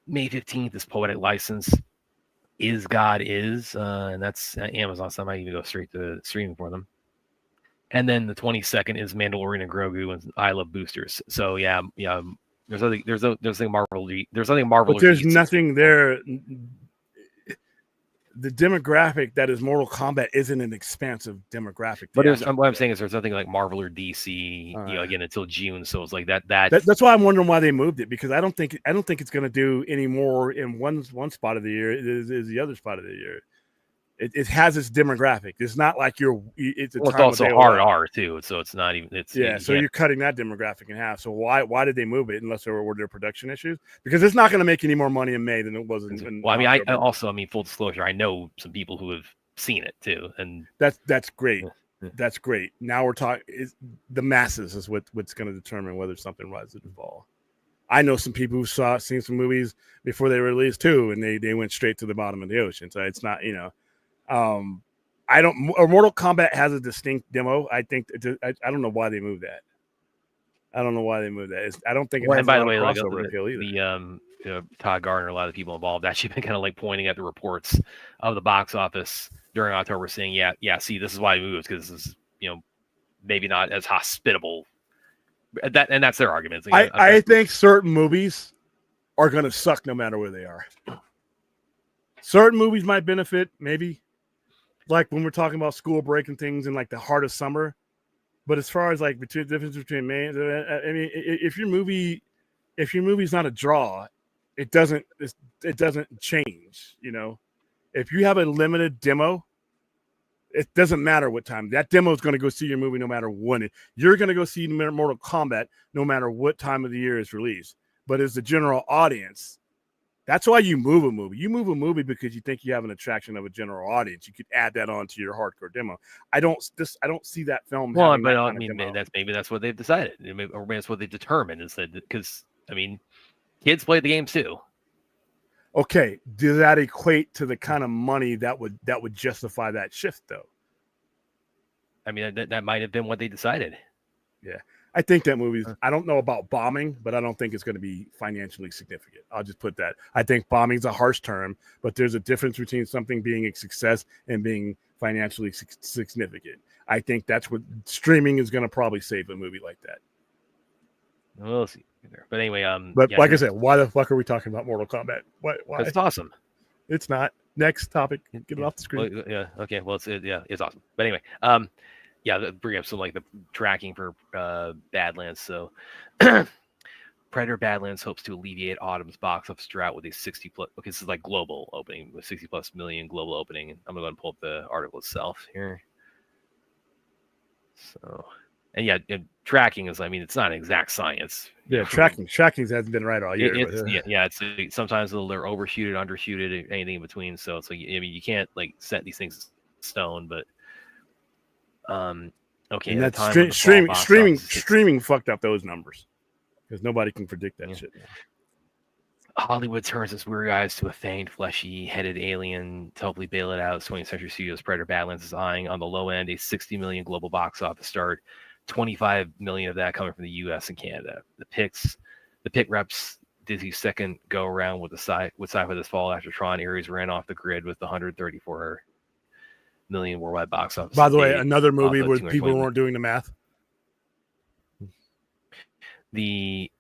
May 15th is Poetic License. Is God Is, and that's Amazon, so I might even go straight to streaming for them. And then the 22nd is Mandalorian and Grogu and I Love Boosters. So yeah, there's nothing Marvel. There's nothing Marvel. But there's nothing there. The demographic that is Mortal Kombat isn't an expansive demographic. But what I'm saying is there's nothing like Marvel or DC, again until June. So it's like that's why I'm wondering why they moved it, because I don't think it's going to do any more in one spot of the year is the other spot of the year. It has its demographic. It's not like it's also hard R too, so it's not even. So you're cutting that demographic in half. So why did they move it unless there were production issues? Because it's not going to make any more money in May than it was in. Well, I mean, full disclosure, I know some people who have seen it too, and that's great. That's great. Now we're talking. The masses is what's going to determine whether something rises or falls. I know some people who seen some movies before they were released too, and they went straight to the bottom of the ocean. So it's not Mortal Kombat has a distinct demo. I think I don't know why they moved that. I don't think. And by the way, like the Todd Gardner, a lot of the people involved actually been kind of like pointing at the reports of the box office during October, saying, see, this is why we moved, because this is maybe not as hospitable that's their argument. I think certain movies are going to suck no matter where they are. Certain movies might benefit, maybe, like when we're talking about school break and things in like the heart of summer. But as far as like the difference between I mean, if your movie's not a draw, it doesn't change. You know, if you have a limited demo, it doesn't matter what time. That demo is going to go see your movie no matter when. You're going to go see Mortal Kombat no matter what time of the year it's released. But as the general audience, that's why you move a movie. You move a movie because you think you have an attraction of a general audience. You could add that on to your hardcore demo. I don't see that film. Well, but I mean, that's what they've decided, or maybe that's what they determined is that, because I mean, kids play the games too. Okay, does that equate to the kind of money that would justify that shift, though? I mean, that might have been what they decided. Yeah, I think that movie's. I don't know about bombing, but I don't think it's going to be financially significant. I'll just put that. I think bombing is a harsh term, but there's a difference between something being a success and being financially significant. I think that's what streaming is going to probably save a movie like that. We'll see. But anyway, But like I said, why the fuck are we talking about Mortal Kombat? Why? It's awesome. It's not. Next topic. Get it off the screen. Well, yeah. Okay. Well, it's awesome. But anyway, bring up some like the tracking for Badlands. So, Predator Badlands hopes to alleviate autumn's box office drought with a 60+. Okay, this is like global opening with 60+ million global opening. I'm going to pull up the article itself here. So. And tracking is, I mean, it's not exact science. Yeah, tracking hasn't been right all year. It's sometimes they're overshoot it, undershoot it, anything in between. So it's like, I mean, you can't like set these things in stone, but okay. And that's streaming fucked up those numbers because nobody can predict that shit. Hollywood turns its weary eyes to a fanged, fleshy-headed alien to hopefully bail it out. 20th Century Studios' Predator Badlands is eyeing on the low end a 60 million global box office start. 25 million of that coming from the U.S. and Canada. The pick reps Disney's second go around with sci-fi this fall after Tron Ares ran off the grid with the 134 million worldwide box office. By the way, another movie where people weren't doing the math. The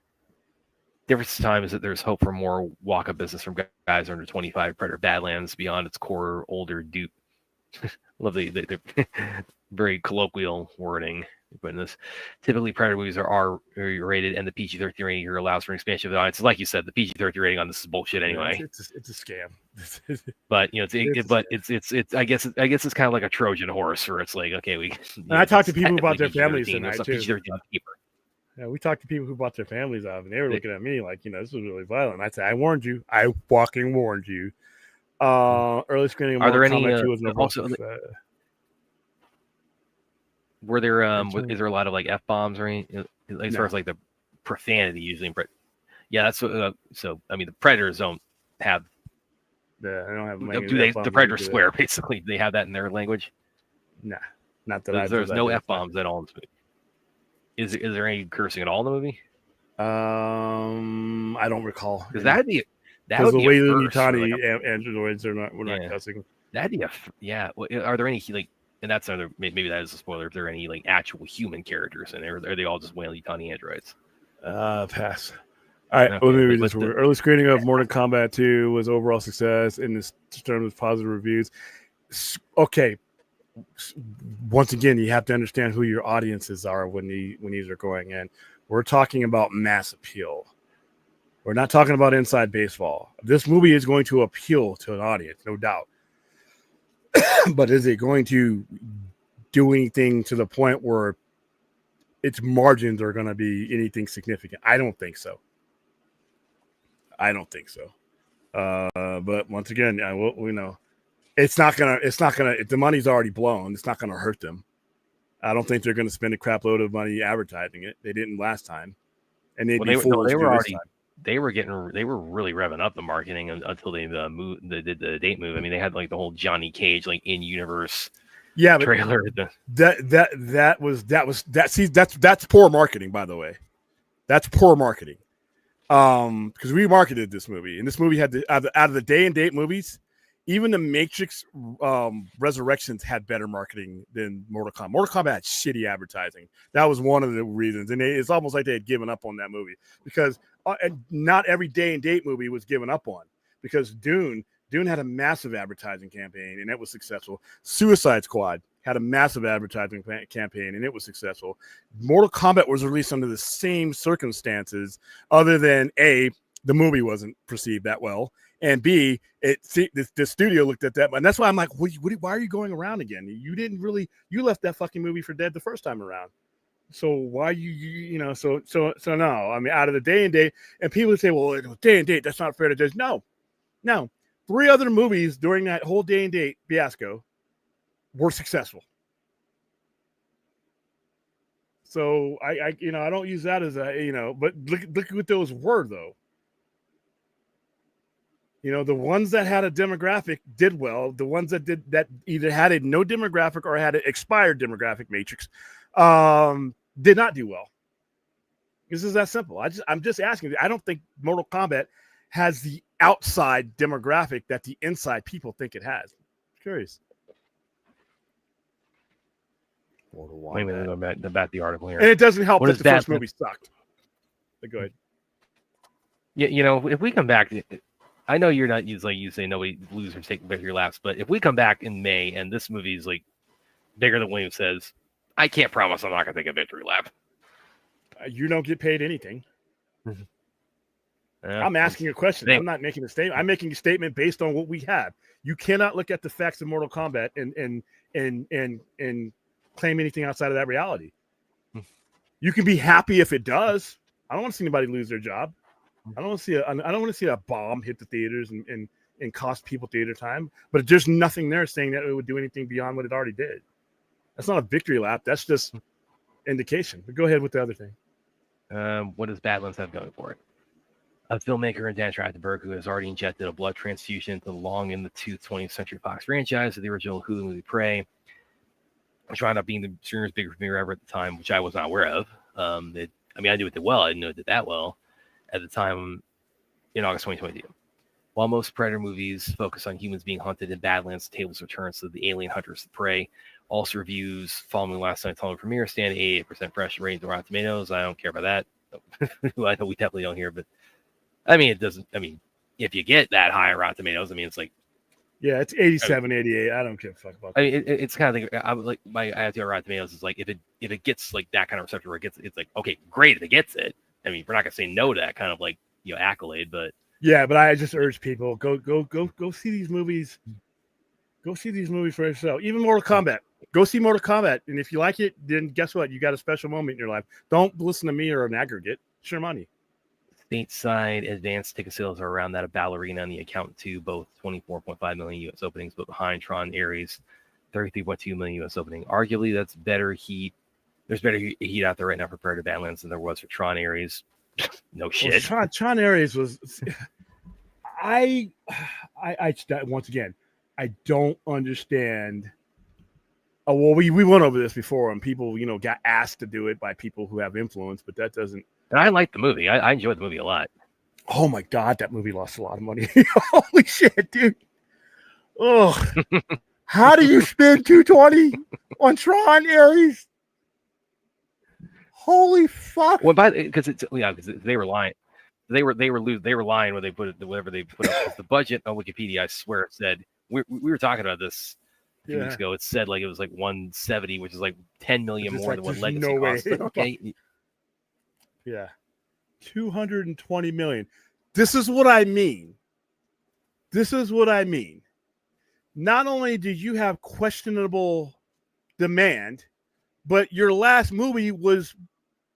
difference in time is that there's hope for more walk-up business from guys under 25. Predator Badlands beyond its core older dupe. Love the very colloquial wording. But in this, typically Predator movies are R-rated, and the PG-13 rating here allows for an expansion of the audience. Like you said, the PG-13 rating on this is bullshit anyway. It's a scam. But you know, it's I guess it's kind of like a Trojan horse, where it's like, okay, I talked to people who bought their families tonight too. Yeah, we talked to people who bought their families off, and they were looking at me like, this was really violent. I said, I warned you. I fucking warned you. Early screening of Mortal Kombat 2 was no also were there is there a lot of like F-bombs or anything as far as like the profanity usually that's what so I mean the Predators don't have I don't have the Predators swear basically they have that in their language. Nah, not that there's no F-bombs at all in this movie. Is there any cursing at all in the movie? I don't recall. Because that would be the way the Yutani androids are not cussing. That'd be are there any like, and that's another, maybe that is a spoiler, if there are any like actual human characters in there, or are they all just Yutani androids? Pass. All right, early screening of Mortal Kombat 2 was overall success in this terms of positive reviews. Okay, once again, you have to understand who your audiences are when these are going in. We're talking about mass appeal. We're not talking about inside baseball. This movie is going to appeal to an audience, no doubt. But is it going to do anything to the point where its margins are going to be anything significant? I don't think so. But once again, we know it's not gonna. The money's already blown. It's not gonna hurt them. I don't think they're gonna spend a crap load of money advertising it. They didn't last time, and they were really revving up the marketing until they did the date move. I mean, they had like the whole Johnny Cage like in universe trailer. That's poor marketing, by the way. That's poor marketing. Because we marketed this movie, and this movie had out of the day and date movies, even the Matrix Resurrections had better marketing than Mortal Kombat. Mortal Kombat had shitty advertising. That was one of the reasons, and it's almost like they had given up on that movie because not every day and date movie was given up on, because Dune had a massive advertising campaign and it was successful. Suicide Squad had a massive advertising campaign and it was successful. Mortal Kombat was released under the same circumstances, other than A, the movie wasn't perceived that well, and B, the studio looked at that, and that's why I'm like, why are you going around again? You left that fucking movie for dead the first time around. So why so no. I mean, out of the day and date, and people would say, well, it was day and date, that's not fair to judge. No. 3 other movies during that whole day and date fiasco were successful. So I don't use that as a, but look what those were though. The ones that had a demographic did well. The ones that either had a no demographic or had an expired demographic matrix did not do well. This is that simple. I'm just asking. I don't think Mortal Kombat has the outside demographic that the inside people think it has. Curious. Wait a minute, about the article here. And it doesn't help that the first movie sucked. But go ahead. Yeah, if we come back, I know you're not like you say nobody losers take victory laps, but if we come back in May and this movie is like bigger than William says, I can't promise I'm not gonna take a victory lap. You don't get paid anything. I'm asking a question. I'm not making a statement. I'm making a statement based on what we have. You cannot look at the facts of Mortal Kombat and claim anything outside of that reality. You can be happy if it does. I don't want to see anybody lose their job. I don't want to see a bomb hit the theaters and cost people theater time. But there's nothing there saying that it would do anything beyond what it already did. That's not a victory lap. That's just indication. But go ahead with the other thing. What does Badlands have going for it? A filmmaker in Dan Trachtenberg who has already injected a blood transfusion into the long in the tooth 20th Century Fox franchise of the original Hulu movie Prey, which wound up being the streamer's biggest premiere ever at the time, which I was not aware of. I knew it did well. I didn't know it did that well at the time in August 2022. While most Predator movies focus on humans being hunted in Badlands, the tables return to the alien hunters of prey. Also, reviews following last night's holiday premiere stand 88% fresh rating on Rotten Tomatoes. I don't care about that. I know we definitely don't hear, but I mean, it doesn't. I mean, if you get that high on Rotten Tomatoes, I mean, it's like, yeah, it's 87, 88. I don't give a fuck about that. I mean, it's kind of like, I would like my attitude on Rotten Tomatoes is like, if it gets like that kind of reception where it's like, okay, great if it gets it. I mean, we're not gonna say no to that kind of like accolade, but yeah, but I just urge people go see these movies. Go see these movies for yourself. Even Mortal Kombat. Go see Mortal Kombat, and if you like it, then guess what? You got a special moment in your life. Don't listen to me or an aggregate. It's your money. Stateside advanced ticket sales are around that of Ballerina and the Accountant 2, both 24.5 million U.S. openings, but behind Tron Ares, 33.2 million U.S. opening. Arguably, that's better heat. There's better heat out there right now for Predator Badlands than there was for Tron Ares. No shit. Well, Tron Ares was. I once again, I don't understand. Oh well, we went over this before, and people got asked to do it by people who have influence, but that doesn't. And I like the movie. I enjoyed the movie a lot. Oh my god, that movie lost a lot of money. Holy shit, dude! Oh, how do you spend $220 on Tron Ares? Holy fuck! Well, because they were lying. They were lying when they put it, whatever they put up. The budget on Wikipedia, I swear, it said we were talking about this a few weeks ago. It said like it was like 170, which is like 10 million more than what Legacy cost. But okay. Yeah, 220 million. This is what I mean. Not only did you have questionable demand, but your last movie was,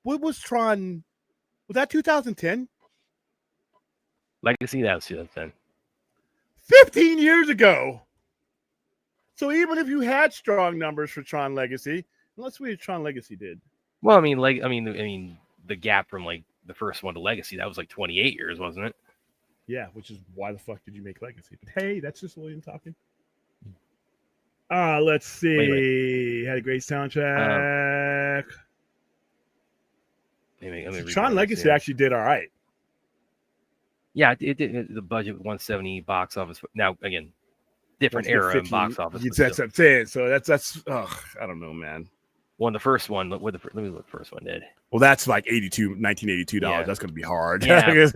what was Tron? Was that 2010? Legacy, that was 2010. 15 years ago. So even if you had strong numbers for Tron Legacy, let's see what Tron Legacy did. Well, I mean, the gap from like the first one to Legacy, that was like 28 years, wasn't it? Yeah, which is why the fuck did you make Legacy? But hey, that's just William talking. Let's see. Had a great soundtrack. Tron Legacy actually did all right. Yeah, it did. The budget was 170 box office. Now, again, different era in box office. That's what I'm saying. So that's I don't know, man. Well, the first one, let me look what the first one did. Well, that's like $1982. Yeah. That's going to be hard. Yeah.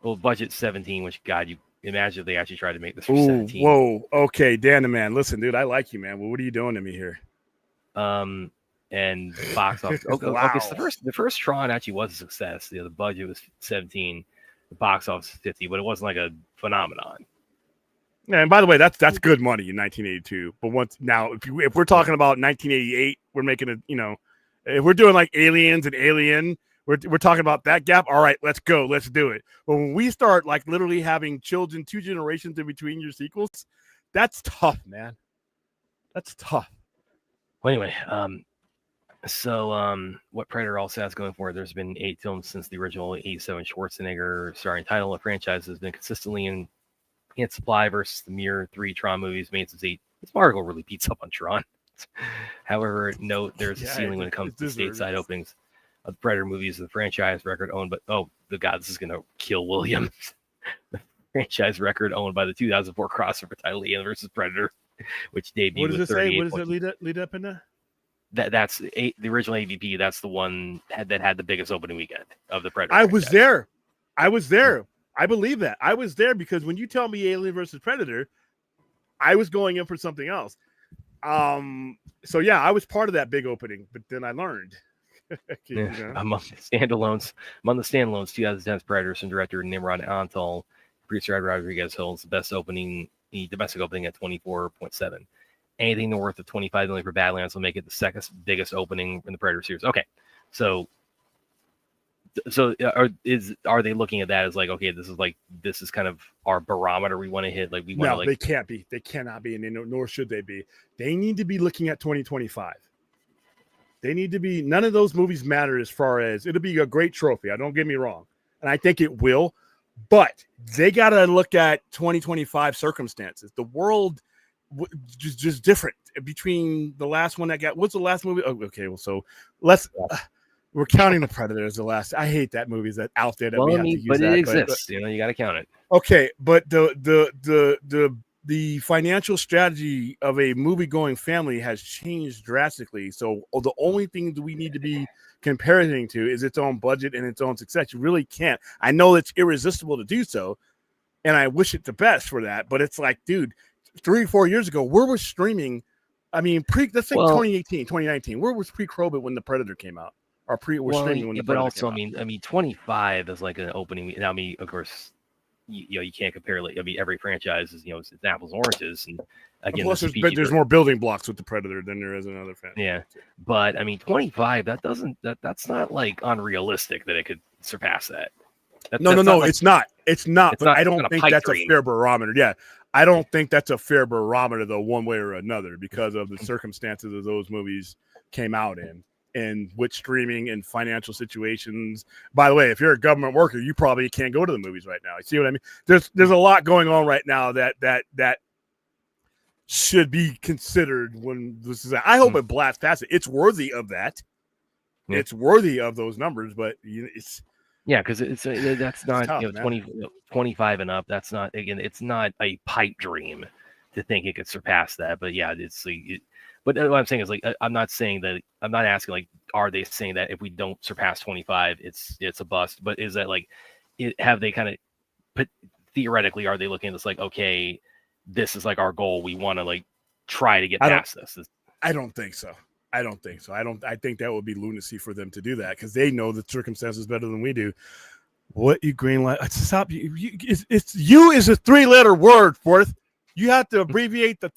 Well, budget 17, which God, you imagine if they actually tried to make this for 17. Whoa. Okay, Dan, man. Listen, dude, I like you, man. Well, what are you doing to me here? And box office. Okay, Wow. okay, so the first Tron actually was a success. The budget was 17, the box office 50, but it wasn't like a phenomenon. Yeah, and by the way, that's good money in 1982. But now, if we're talking about 1988, we're making it. If we're doing like Aliens and Alien, we're talking about that gap. All right, let's go, let's do it. But when we start like literally having children 2 generations in between your sequels, that's tough, man. That's tough. Well, anyway, what Predator also has going for it, there's been 8 films since the original 87 Schwarzenegger starring title. The franchise has been consistently in supply versus the mere 3 Tron movies made since 8. This article really beats up on Tron. However, note there's a ceiling when it comes to stateside openings of the Predator movies. The franchise record owned by this is gonna kill William. The franchise record owned by the 2004 crossover title Alien vs. Predator, which debuted. What does with it say? What 38. does it lead up into? That's the original AVP. That's the one that had the biggest opening weekend of the Predator. I was there. I believe that. I was there because when you tell me Alien versus Predator, I was going in for something else. So yeah, I was part of that big opening, but then I learned. Among the standalones, 2010's Predators from director Nimrod Antal, producer Ed Rodriguez holds the domestic opening at 24.7. Anything north of 25 million for Badlands will make it the second biggest opening in the Predator series. Okay, so are they looking at that as like, okay, this is kind of our barometer we want to hit? Like we want to they can't be. They cannot be, and nor should they be. They need to be looking at 2025. They need to be. None of those movies matter as far as it'll be a great trophy. Don't get me wrong, and I think it will. But they got to look at 2025 circumstances. The world just different between the last one that got. What's the last movie? Oh, okay, well, so let's. We're counting the Predator as the last. I hate that movie that's out there. But it exists. But, you got to count it. Okay, but the financial strategy of a movie-going family has changed drastically. So the only thing that we need to be comparing to is its own budget and its own success. You really can't. I know it's irresistible to do so, and I wish it the best for that. But it's like, dude, 3 or 4 years ago, where was streaming? I mean, let's say 2018, 2019. Where was pre-COVID when the Predator came out? Or streaming when the but Predator also, came out? I mean, 25 is like an opening. Now, of course, you can't compare. Like, every franchise is, it's apples and oranges. And again, plus there's more building blocks with the Predator than there is in other franchises. Yeah, but I mean, 25. That's not like unrealistic that it could surpass that. No, it's not. It's not. But I don't think that's dream. A fair barometer. Yeah, I don't think that's a fair barometer though, one way or another, because of the circumstances of those movies came out in. And with streaming and financial situations. By the way, if you're a government worker, you probably can't go to the movies right now. You see what I mean? There's a lot going on right now that should be considered when this is. I hope it blasts past it. It's worthy of that. Yeah. It's worthy of those numbers, but it's because that's not tough, 25 and up. That's not, again, it's not a pipe dream to think it could surpass that. But yeah, it's like. But what I'm saying is, like, I'm not saying that. I'm not asking, like, are they saying that if we don't surpass 25, it's a bust? But is that like, have they kind of, theoretically, are they looking at this like, okay, this is like our goal. We want to like try to get past this. I don't think so. I think that would be lunacy for them to do that because they know the circumstances better than we do. What you green light? Stop. It's you is a 3-letter word. Forth. You have to abbreviate the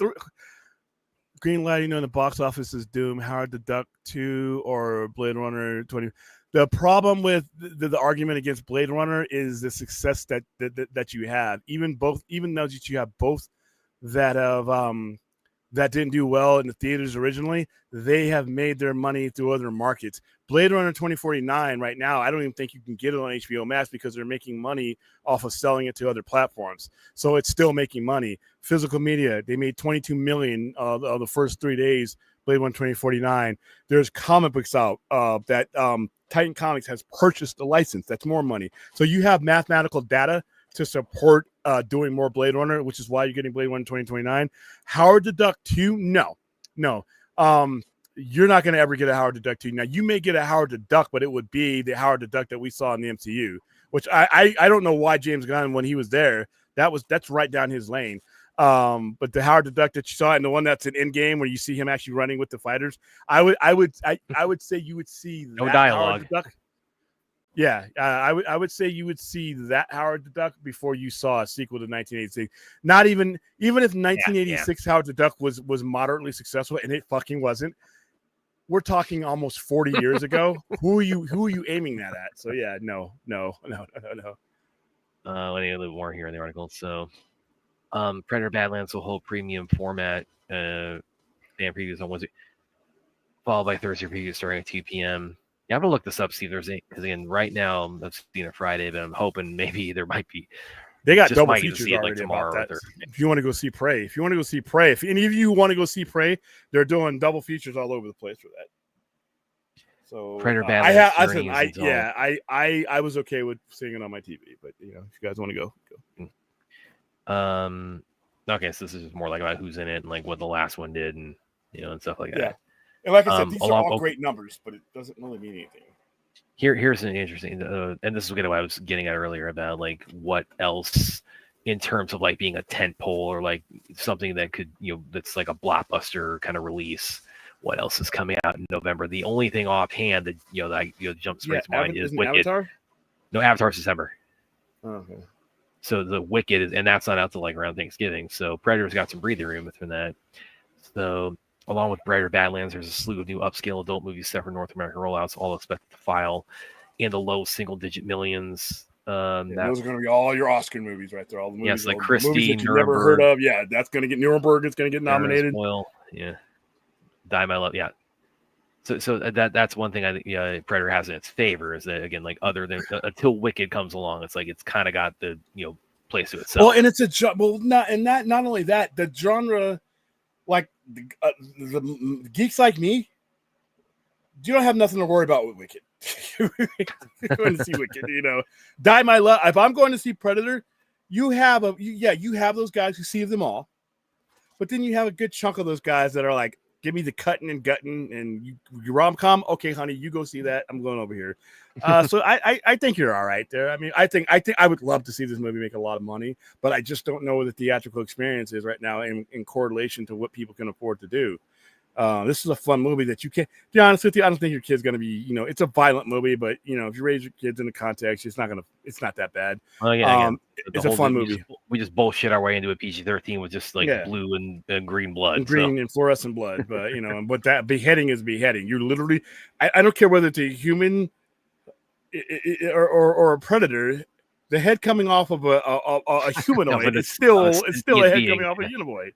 green light, in the box office is Doom, Howard the Duck 2, or Blade Runner 20. The problem with the argument against Blade Runner is the success that you have. Even though you have both that have that didn't do well in the theaters originally, they have made their money through other markets. Blade Runner 2049 right now, I don't even think you can get it on HBO Max because they're making money off of selling it to other platforms. So it's still making money. Physical media, they made $22 million of the first 3 days, Blade Runner 2049. There's comic books out that Titan Comics has purchased the license. That's more money. So you have mathematical data to support doing more Blade Runner, which is why you're getting Blade Runner 2029. Howard the Duck 2, no. You're not going to ever get a Howard the Duck 2. Now, you may get a Howard the Duck, but it would be the Howard the Duck that we saw in the MCU, which I don't know why James Gunn, when he was there, that's right down his lane. But the Howard the Duck that you saw and the one that's an Endgame where you see him actually running with the fighters, I would say you would see No that dialogue. Howard the Duck. Yeah, I would say you would see that Howard the Duck before you saw a sequel to 1986. Not even if 1986 Howard the Duck was moderately successful, and it fucking wasn't. We're talking almost 40 years ago. Who are you aiming that at? So yeah, no. Let me look more here in the article. So, Predator Badlands will hold premium format fan previews on Wednesday, followed by Thursday previews starting at 2 p.m. Yeah, I'm gonna look this up, see if there's any. Because again, right now I'm seeing a Friday, but I'm hoping maybe there might be. They got just double might get to features see it, already like, tomorrow about or that. Thursday. If you want to go see Prey, if any of you want to go see Prey, they're doing double features all over the place for that. So Predator I Badlands. I was okay with seeing it on my TV, but if you guys want to go. Okay, so this is more like about who's in it and like what the last one did and and stuff like that. Yeah. And like I said, these are along- all great numbers, but it doesn't really mean anything. Here's an interesting, and this is what I was getting at earlier about like what else in terms of like being a tent pole or like something that could that's like a blockbuster kind of release. What else is coming out in November? The only thing offhand that that jumps straight to mind is Wicked. Avatar? No, Avatar's December. Oh, okay. So the Wicked is, and that's not out till like around Thanksgiving. So Predator's got some breathing room within that. So along with Predator Badlands, there's a slew of new upscale adult movies set for North American rollouts, all expected to file in the low single-digit millions. Those are going to be all your Oscar movies right there. All the movies, yes, like all the Christie, movies that you never heard of. Yeah, that's going to get Nuremberg. It's going to get nominated. Oil, yeah. Die My Love, yeah. So that's one thing I think Predator has in its favor is that again, like other than until Wicked comes along, it's like it's kind of got the place to itself. Well, and it's not only that, the genre, like the geeks like me, you don't have nothing to worry about with Wicked. You're going to see Wicked, Die My Love. If I'm going to see Predator, you have those guys who see them all, but then you have a good chunk of those guys that are like, give me the cutting and gutting and you rom-com. Okay, honey, you go see that. I'm going over here. So I think you're all right there. I mean, I think I would love to see this movie make a lot of money, but I just don't know what the theatrical experience is right now in correlation to what people can afford to do. This is a fun movie that you can't, to be honest with you, I don't think your kid's going to be, it's a violent movie, but if you raise your kids in the context, it's not that bad. Well, again, it's a fun movie. We just bullshit our way into a PG-13 with just like blue and green blood. And green and fluorescent blood. But, but that beheading is beheading. You're literally, I don't care whether it's a human or a predator, the head coming off of a humanoid, no, it's still a head coming off a humanoid.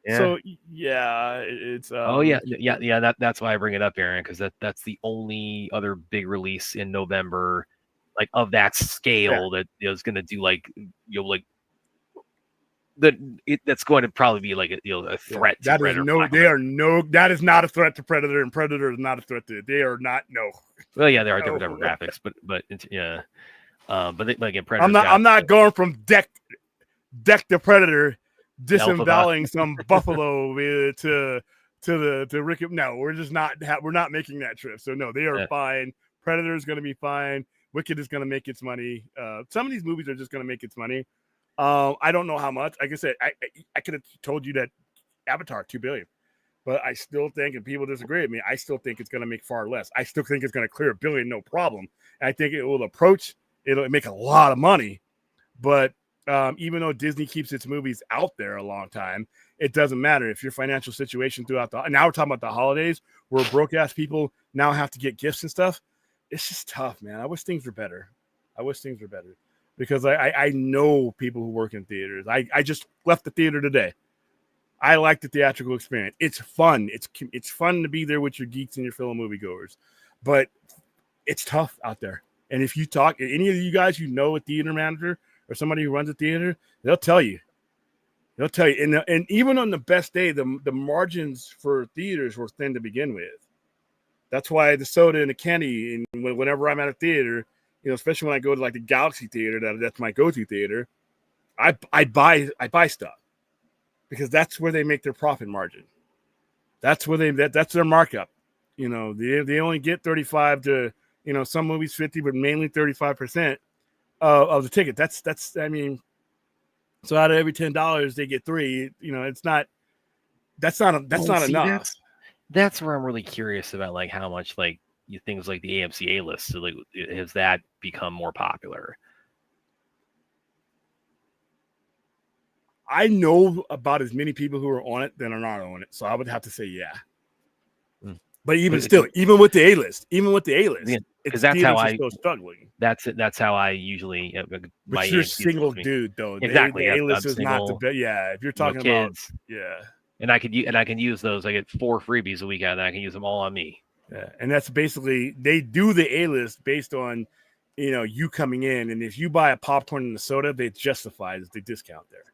Yeah. So it's that's why I bring it up, Aaron, because that's the only other big release in November, like of that scale that is going to do that's going to probably be like a threat to Predator. That is not a threat to Predator, and Predator is not a threat to it. They are not. No. Well, yeah, there are different demographics, but yeah. But again, Predator. I'm not going from deck to Predator. Disemboweling some buffalo to Rick. No, we're just not. We're not making that trip. So no, they are fine. Predator is going to be fine. Wicked is going to make its money. Some of these movies are just going to make its money. I don't know how much. Like I said, I could have told you that Avatar $2 billion, but I still think, and people disagree with me, I still think it's going to make far less. I still think it's going to clear $1 billion, no problem. And I think it will it'll make a lot of money, but. Even though Disney keeps its movies out there a long time, it doesn't matter if your financial situation now we're talking about the holidays where broke ass people now have to get gifts and stuff. It's just tough, man. I wish things were better. Because I know people who work in theaters. I just left the theater today. I like the theatrical experience. It's fun. It's fun to be there with your geeks and your fellow moviegoers, but it's tough out there. And if you talk any of you guys, a theater manager or somebody who runs a theater, they'll tell you. And even on the best day, the margins for theaters were thin to begin with. That's why the soda and the candy, and whenever I'm at a theater, especially when I go to like the Galaxy Theater, that's my go-to theater, I buy stuff because that's where they make their profit margin. That's where that's their markup. You know, they only get 35 to, you know, some movies 50, but mainly 35% of the ticket. That's I mean, so out of every $10 they get 3. You know, it's not. That's not enough. That's where I'm really curious about, like, how much, like, things like the AMC A list, so, like, has that become more popular? I know about as many people who are on it than are not on it, so I would have to say yeah. But even still, even with the A list, because that's how I still struggling. That's how I usually. But you're single dude though. Exactly. The A list is single, not the best. Yeah, if you're talking kids, about and I can use those. I get 4 freebies a week out, and I can use them all on me. Yeah, and that's basically they do the A list based on, you know, you coming in, and if you buy a popcorn and a soda, they justify the discount there.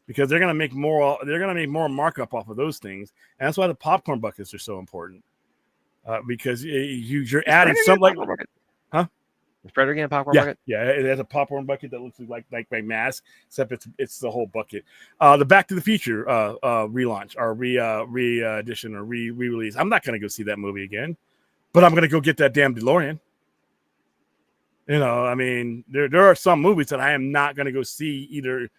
Because they're gonna make more markup off of those things, and that's why the popcorn buckets are so important. Because you're adding something like, huh? Is Predator getting a popcorn bucket? Yeah, it has a popcorn bucket that looks like my mask, except it's the whole bucket. The Back to the Future relaunch or re-edition or re-release. I'm not gonna go see that movie again, but I'm gonna go get that damn DeLorean. You know, I mean, there are some movies that I am not gonna go see either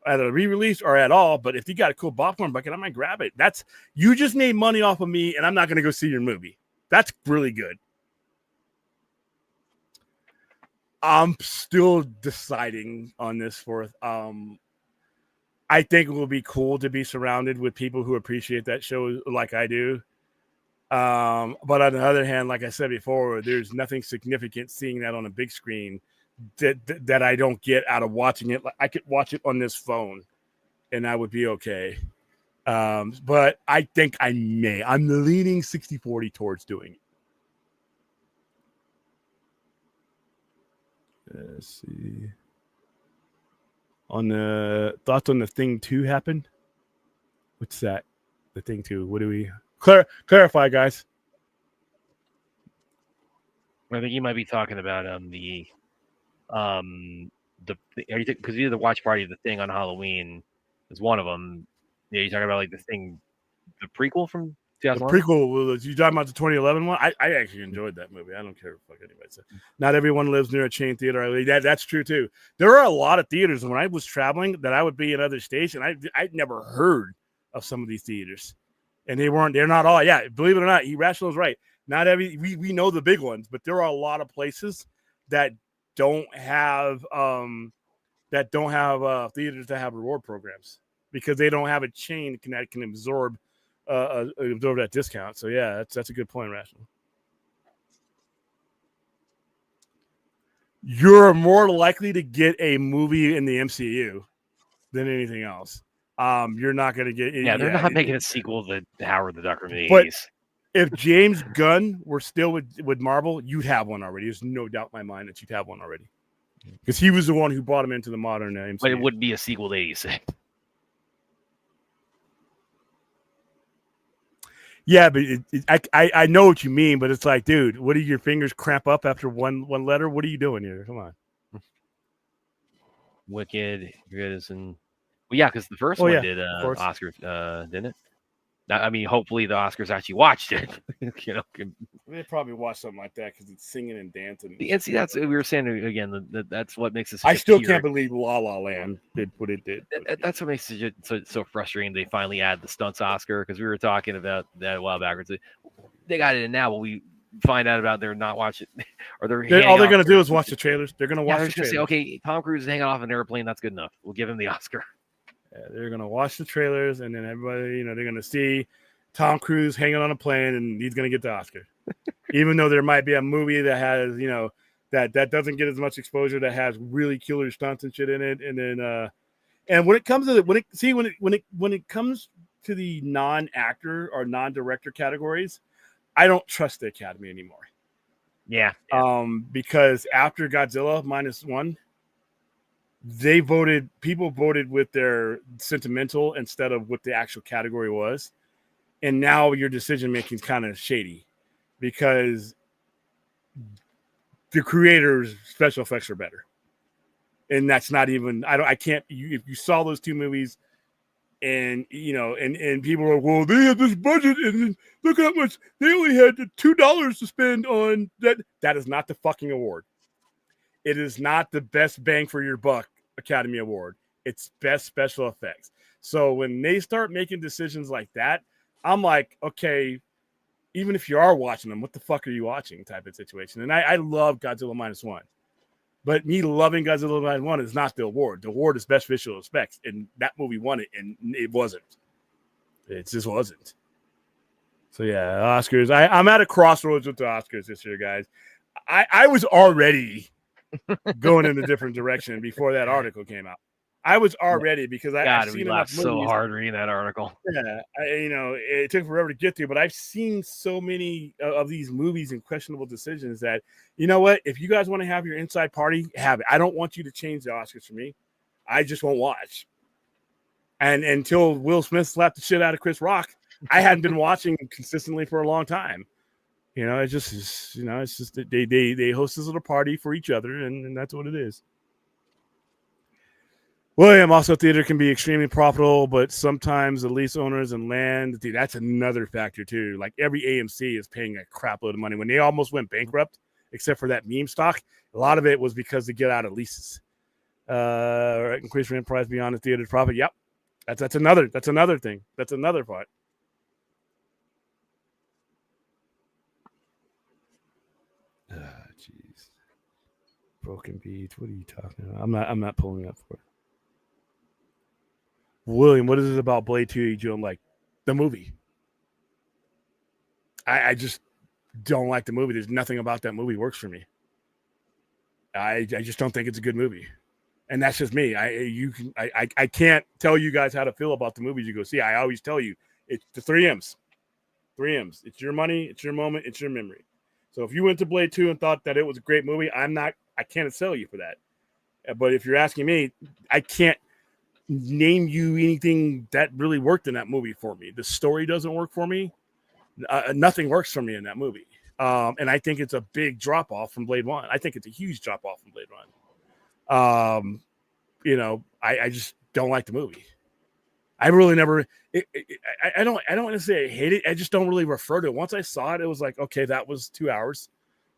at a re-release or at all. But if you got a cool popcorn bucket, I might grab it. That's you just made money off of me, and I'm not gonna go see your movie. That's really good. I'm still deciding on this fourth. I think it will be cool to be surrounded with people who appreciate that show like I do. But on the other hand, like I said before, there's nothing significant seeing that on a big screen that I don't get out of watching it. I could watch it on this phone and I would be okay. But I think I'm leaning 60-40 towards doing it. Let's see. On the thoughts on the Thing 2 happened. What's that? The Thing 2. What do we clarify, guys? I think you might be talking about because you did the watch party of The Thing on Halloween is one of them. Yeah, you're talking about like the Thing, the prequel from 2011? The prequel, you talking about the 2011 one? I actually enjoyed that movie. I don't care what anybody says. Not everyone lives near a chain theater. That's true too. There are a lot of theaters when I was traveling that I would be in other states, and I'd never heard of some of these theaters, and they're not all. Yeah, believe it or not, Irrational is right. Not every we know the big ones, but there are a lot of places that don't have theaters that have reward programs because they don't have a chain that can absorb that discount. So yeah, that's a good point, Rational. You're more likely to get a movie in the MCU than anything else. You're not going to get. Yeah, they're not making a sequel to Howard the Duck from the 80s. But if James Gunn were still with Marvel, you'd have one already. There's no doubt in my mind that you'd have one already, because he was the one who brought him into the modern MCU. But it wouldn't be a sequel to 86. Yeah, but I know what you mean, but it's like, dude, what do your fingers cramp up after one letter? What are you doing here? Come on. Wicked, and well, yeah, because the first one did Oscar, didn't it? I mean, hopefully the Oscars actually watched it. You know, they probably watched something like that because it's singing and dancing. And see, that's we were saying again. That's what makes it. I still can't believe La La Land did what it did. That's what makes it so frustrating. They finally add the stunts Oscar, because we were talking about that a while back. They got it in now, but we find out about they're not watching, or all they're going to do is watch the trailers. They're going to watch the trailers. Say, okay, Tom Cruise is hanging off an airplane. That's good enough. We'll give him the Oscar. Yeah, they're going to watch the trailers, and then everybody, they're going to see Tom Cruise hanging on a plane, and he's going to get the Oscar. Even though there might be a movie that has, that doesn't get as much exposure, that has really killer stunts and shit in it. And then, and when it comes to when it comes to the non-actor or non-director categories, I don't trust the Academy anymore. Yeah. Because after Godzilla -1, people voted with their sentimental instead of what the actual category was. And now your decision making is kind of shady because the creators' special effects are better. And that's not even, I can't, if you saw those two movies and, you know, and people are, well, they had this budget and look how much, they only had $2 to spend on that. That is not the fucking award. It is not the best bang for your buck Academy Award. It's best special effects. So when they start making decisions like that, I'm like, okay, even if you are watching them, what the fuck are you watching type of situation? And I love Godzilla -1. But me loving Godzilla -1 is not the award. The award is best visual effects. And that movie won it, and it wasn't. It just wasn't. So, yeah, Oscars. I'm at a crossroads with the Oscars this year, guys. I was already going in a different direction before that article came out. I was already, because I've seen enough movies. So hard reading that article. Yeah, you know, it took forever to get to, but I've seen so many of these movies and questionable decisions that, you know what, if you guys want to have your inside party, have it. I don't want you to change the Oscars for me. I just won't watch. And until Will Smith slapped the shit out of Chris Rock, I hadn't been watching consistently for a long time. You know, it's just that they host this little party for each other, and that's what it is. William, also theater can be extremely profitable, but sometimes the lease owners and land, dude, that's another factor too. Like every AMC is paying a crap load of money. When they almost went bankrupt, except for that meme stock, a lot of it was because they get out of leases. Increase rent price beyond the theater's profit. Yep. That's another thing. That's another part. Jeez. Broken beats. What are you talking about? I'm not pulling up for it. William, what is it about Blade 2 you don't like? The movie. I just don't like the movie. There's nothing about that movie works for me. I just don't think it's a good movie. And that's just me. I can't tell you guys how to feel about the movies you go see. I always tell you, it's the 3 M's. 3 M's. It's your money, it's your moment, it's your memory. So if you went to Blade 2 and thought that it was a great movie, I can't sell you for that. But if you're asking me, I can't name you anything that really worked in that movie for me. The story doesn't work for me. Nothing works for me in that movie. And I think it's a big drop off from Blade 1. I think it's a huge drop off from Blade 1. You know, I just don't like the movie. I really never. I don't want to say I hate it. I just don't really refer to it. Once I saw it, it was like, okay, that was 2 hours,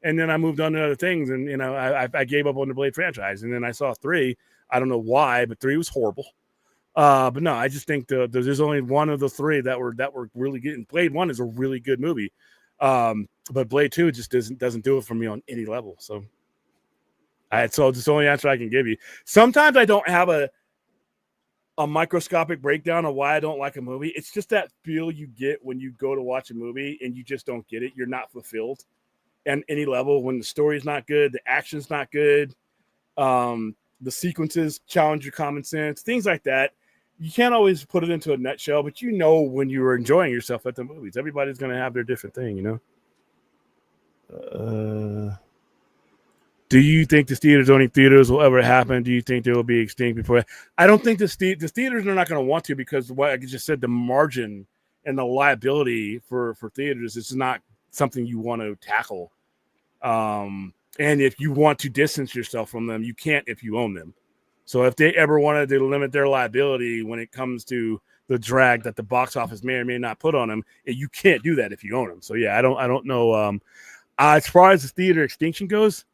and then I moved on to other things. And you know, I gave up on the Blade franchise, and then I saw 3. I don't know why, but 3 was horrible. But no, I just think there's only one of the 3 that were really good. And Blade 1 is a really good movie, but Blade 2 just doesn't do it for me on any level. So it's the only answer I can give you. Sometimes I don't have a microscopic breakdown of why I don't like a movie. It's just that feel you get when you go to watch a movie and you just don't get it. You're not fulfilled at any level when the story's not good, the action's not good, the sequences challenge your common sense, things like that. You can't always put it into a nutshell, but you know when you were enjoying yourself at the movies. Everybody's going to have their different thing, you know? Do you think the theaters-owning theaters will ever happen? Do you think they will be extinct before? I don't think the theaters are not going to want to, because what I just said, the margin and the liability for theaters is not something you want to tackle. And if you want to distance yourself from them, you can't if you own them. So if they ever wanted to limit their liability when it comes to the drag that the box office may or may not put on them, you can't do that if you own them. So yeah, I don't know. As far as the theater extinction goes,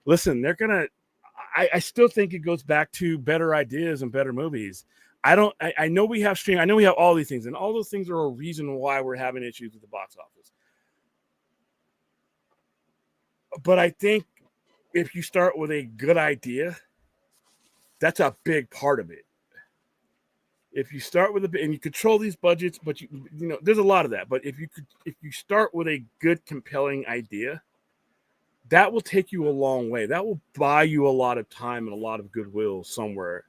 listen, they're gonna. I still think it goes back to better ideas and better movies. I know we have streaming. I know we have all these things, and all those things are a reason why we're having issues with the box office. But I think if you start with a good idea, that's a big part of it. If you start with and you control these budgets, but you know there's a lot of that. But if you start with a good, compelling idea, that will take you a long way. That will buy you a lot of time and a lot of goodwill somewhere.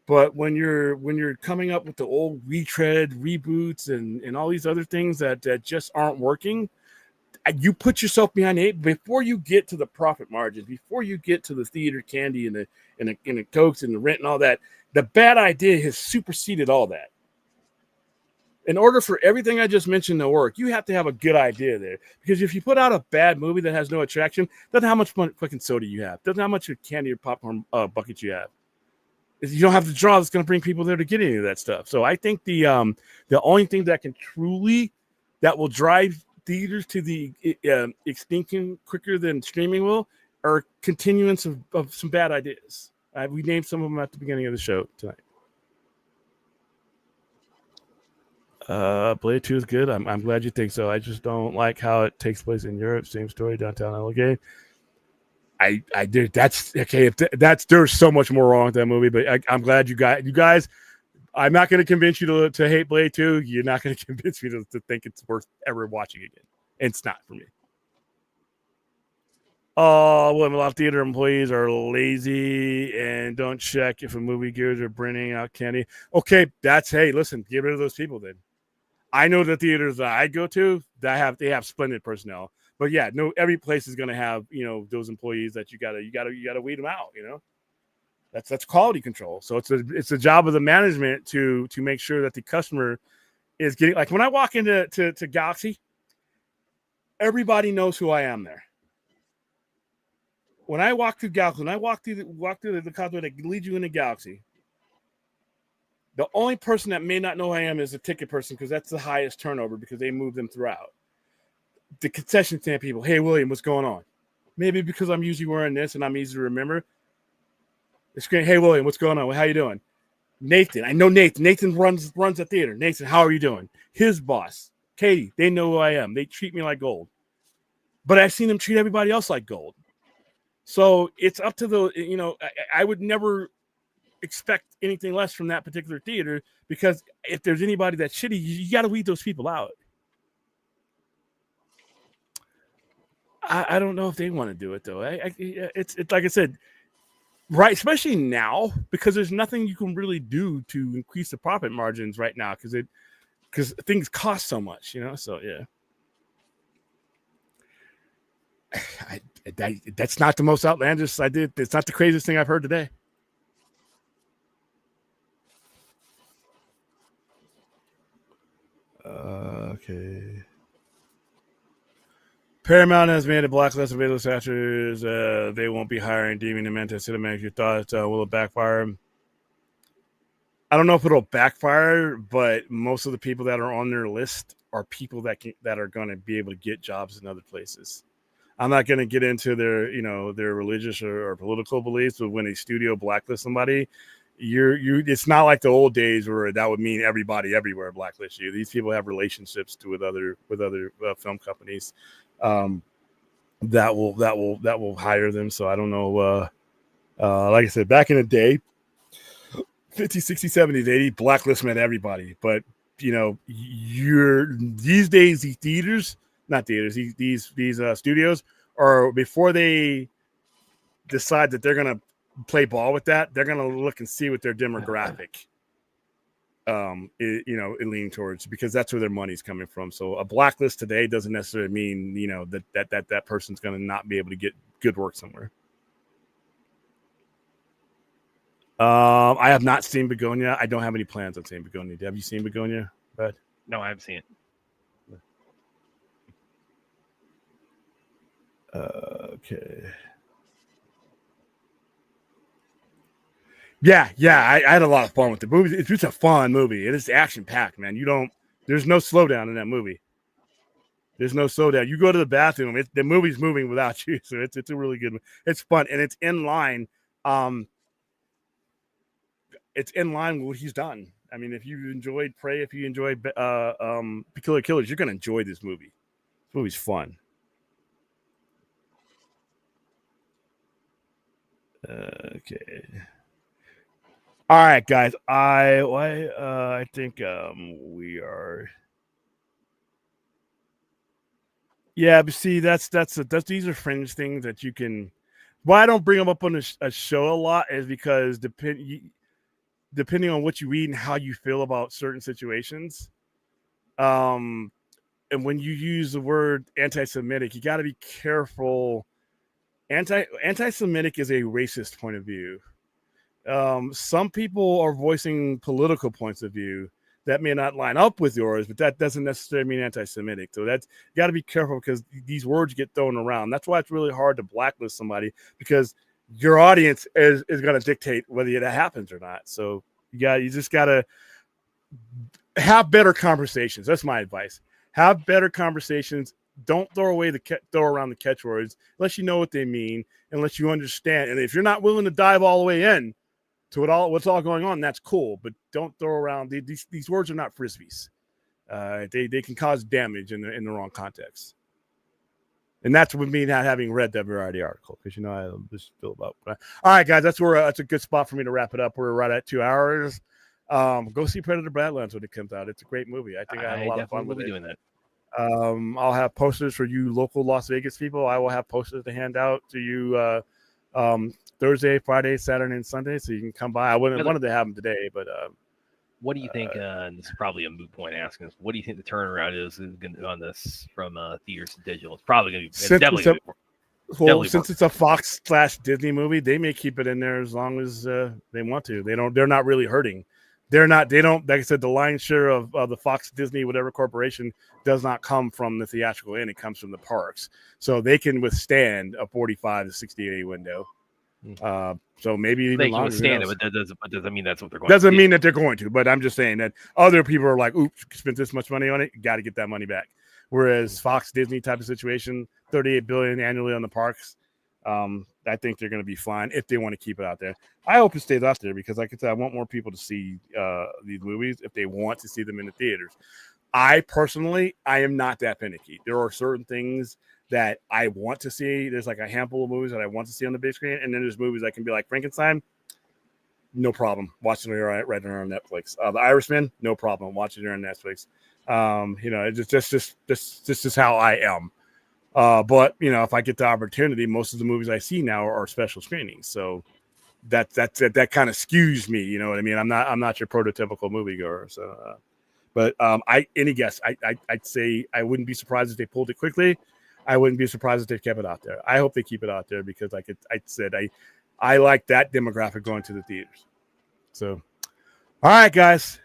But when you're coming up with the old retread, reboots, and all these other things that just aren't working, you put yourself behind the eight before you get to the profit margins, before you get to the theater candy and the Cokes and the rent and all that. The bad idea has superseded all that. In order for everything I just mentioned to work, you have to have a good idea there. Because if you put out a bad movie that has no attraction, doesn't how much fucking soda you have, doesn't how much candy or popcorn bucket you have. You don't have the draw that's going to bring people there to get any of that stuff. So I think the only thing that can truly that will drive theaters to the extinction quicker than streaming will are continuance of some bad ideas. We named some of them at the beginning of the show tonight. Blade 2 is good. I'm glad you think so. I just don't like how it takes place in Europe. Same story, downtown LA. I did. That's okay. There's so much more wrong with that movie, but I'm glad you guys. I'm not going to convince you to hate Blade 2. You're not going to convince me to think it's worth ever watching again. It's not for me. Oh, well, a lot of theater employees are lazy and don't check if a movie gears are bringing out candy. Okay, hey, listen, get rid of those people then. I know the theaters that I go to that they have splendid personnel, but yeah, no, every place is going to have those employees that you gotta weed them out. That's quality control. So it's the job of the management to make sure that the customer is getting, like, when I walk into Galaxy, everybody knows who I am there. When I walk through Galaxy, when I walk through the contour that leads you into Galaxy, the only person that may not know who I am is the ticket person, because that's the highest turnover because they move them throughout. The concession stand people, hey, William, what's going on? Maybe because I'm usually wearing this and I'm easy to remember. It's great. Hey, William, what's going on? How you doing? Nathan. I know Nathan. Nathan runs the theater. Nathan, how are you doing? His boss, Katie, they know who I am. They treat me like gold. But I've seen them treat everybody else like gold. So it's up to the, I would never expect anything less from that particular theater, because if there's anybody that's shitty, you got to weed those people out. I don't know if they want to do it, though. It's like I said, right, especially now, because there's nothing you can really do to increase the profit margins right now, because things cost so much, so yeah. That's not the most outlandish I did. It's not the craziest thing I've heard today. Okay. Paramount has made a blacklist of A-list actors. They won't be hiring, deeming them anti-Semitic. Your thoughts? Will it backfire? I don't know if it'll backfire, but most of the people that are on their list are people that are going to be able to get jobs in other places. I'm not going to get into their religious or political beliefs, but when a studio blacklists somebody, it's not like the old days where that would mean everybody everywhere blacklist you. These people have relationships with other film companies that will hire them. So I don't know. Like I said, back in the day, 50s, 60s, 70s, 80s, blacklist meant everybody. But these days, these studios are, before they decide that they're going to play ball with that, they're going to look and see what their demographic it leaning towards, because that's where their money's coming from. So a blacklist today doesn't necessarily mean that person's going to not be able to get good work somewhere. I have not seen Begonia. I don't have any plans on seeing Begonia. Have you seen Begonia, Bud? No, I haven't seen it. Okay. Yeah. I had a lot of fun with the movie. It's just a fun movie. It is action packed, man. There's no slowdown in that movie. There's no slowdown. You go to the bathroom, the movie's moving without you. So it's a really good. It's fun, and it's in line. It's in line with what he's done. I mean, if you enjoyed Prey, if you enjoyed Peculiar Killers, you're gonna enjoy this movie. This movie's fun. Okay. All right, guys. I think we are. Yeah, but see, that's these are fringe things that you can. Why I don't bring them up on a show a lot is because depending on what you read and how you feel about certain situations, and when you use the word anti-Semitic, you got to be careful. Anti-Semitic is a racist point of view. Some people are voicing political points of view that may not line up with yours, but that doesn't necessarily mean anti-Semitic. So that's, you got to be careful because these words get thrown around. That's why it's really hard to blacklist somebody, because your audience is going to dictate whether that happens or not. So you just got to have better conversations. That's my advice. Have better conversations. Don't throw around the catchwords unless you know what they mean, unless you understand. And if you're not willing to dive all the way in to what's all going on, that's cool. But don't throw around these words are not frisbees. They can cause damage in the wrong context. And that's with me not having read that Variety article, because I just feel about. All right, guys, that's a good spot for me to wrap it up. We're right at 2 hours. Go see Predator Badlands when it comes out. It's a great movie. I think I had a lot of fun with it. Doing that. I'll have posters for you local Las Vegas people. I will have posters to hand out to you Thursday, Friday, Saturday, and Sunday, so you can come by. I wanted to have them today, but what do you think? And this is probably a moot point asking us. What do you think the turnaround is on this from theaters to digital? It's probably going to be since it's a Fox/Disney movie, they may keep it in there as long as they want to. They're not really hurting. They don't, like I said, the lion's share of the Fox, Disney, whatever corporation does not come from the theatrical end. It comes from the parks. So they can withstand a 45 to 60-day window. So maybe even they can longer, withstand it, but that doesn't mean that's what they're going doesn't to mean that they're going to, but I'm just saying that other people are like, oops, you spent this much money on it, you got to get that money back. Whereas Fox, Disney type of situation, $38 billion annually on the parks, I think they're going to be fine if they want to keep it out there. I hope it stays out there because, like I said, I want more people to see these movies if they want to see them in the theaters. I am not that finicky. There are certain things that I want to see. There's like a handful of movies that I want to see on the big screen, and then there's movies that can be like Frankenstein, no problem watching it right there on Netflix. The Irishman, no problem watching it on Netflix. It's just how I am. But if I get the opportunity, most of the movies I see now are special screenings. So that kind of skews me. You know what I mean? I'm not your prototypical moviegoer. So, any guess? I'd say I wouldn't be surprised if they pulled it quickly. I wouldn't be surprised if they kept it out there. I hope they keep it out there because, like I said, I like that demographic going to the theaters. So, all right, guys.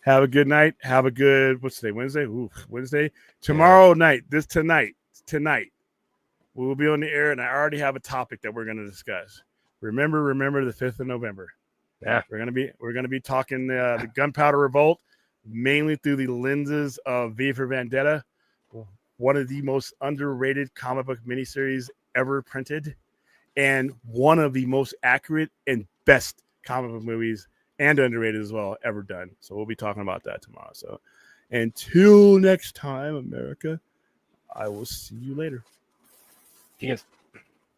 Have a good night. Have a good, what's today? Wednesday? Ooh, Wednesday. Tomorrow night, tonight, we will be on the air, and I already have a topic that we're going to discuss. Remember the 5th of November. Yeah. We're going to be talking the Gunpowder Revolt, mainly through the lenses of V for Vendetta, one of the most underrated comic book miniseries ever printed, and one of the most accurate and best comic book movies, and underrated as well, ever done. So we'll be talking about that tomorrow. So until next time, America, I will see you later. Yes.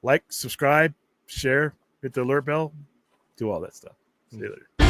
Like, subscribe, share, hit the alert bell, do all that stuff. See you later.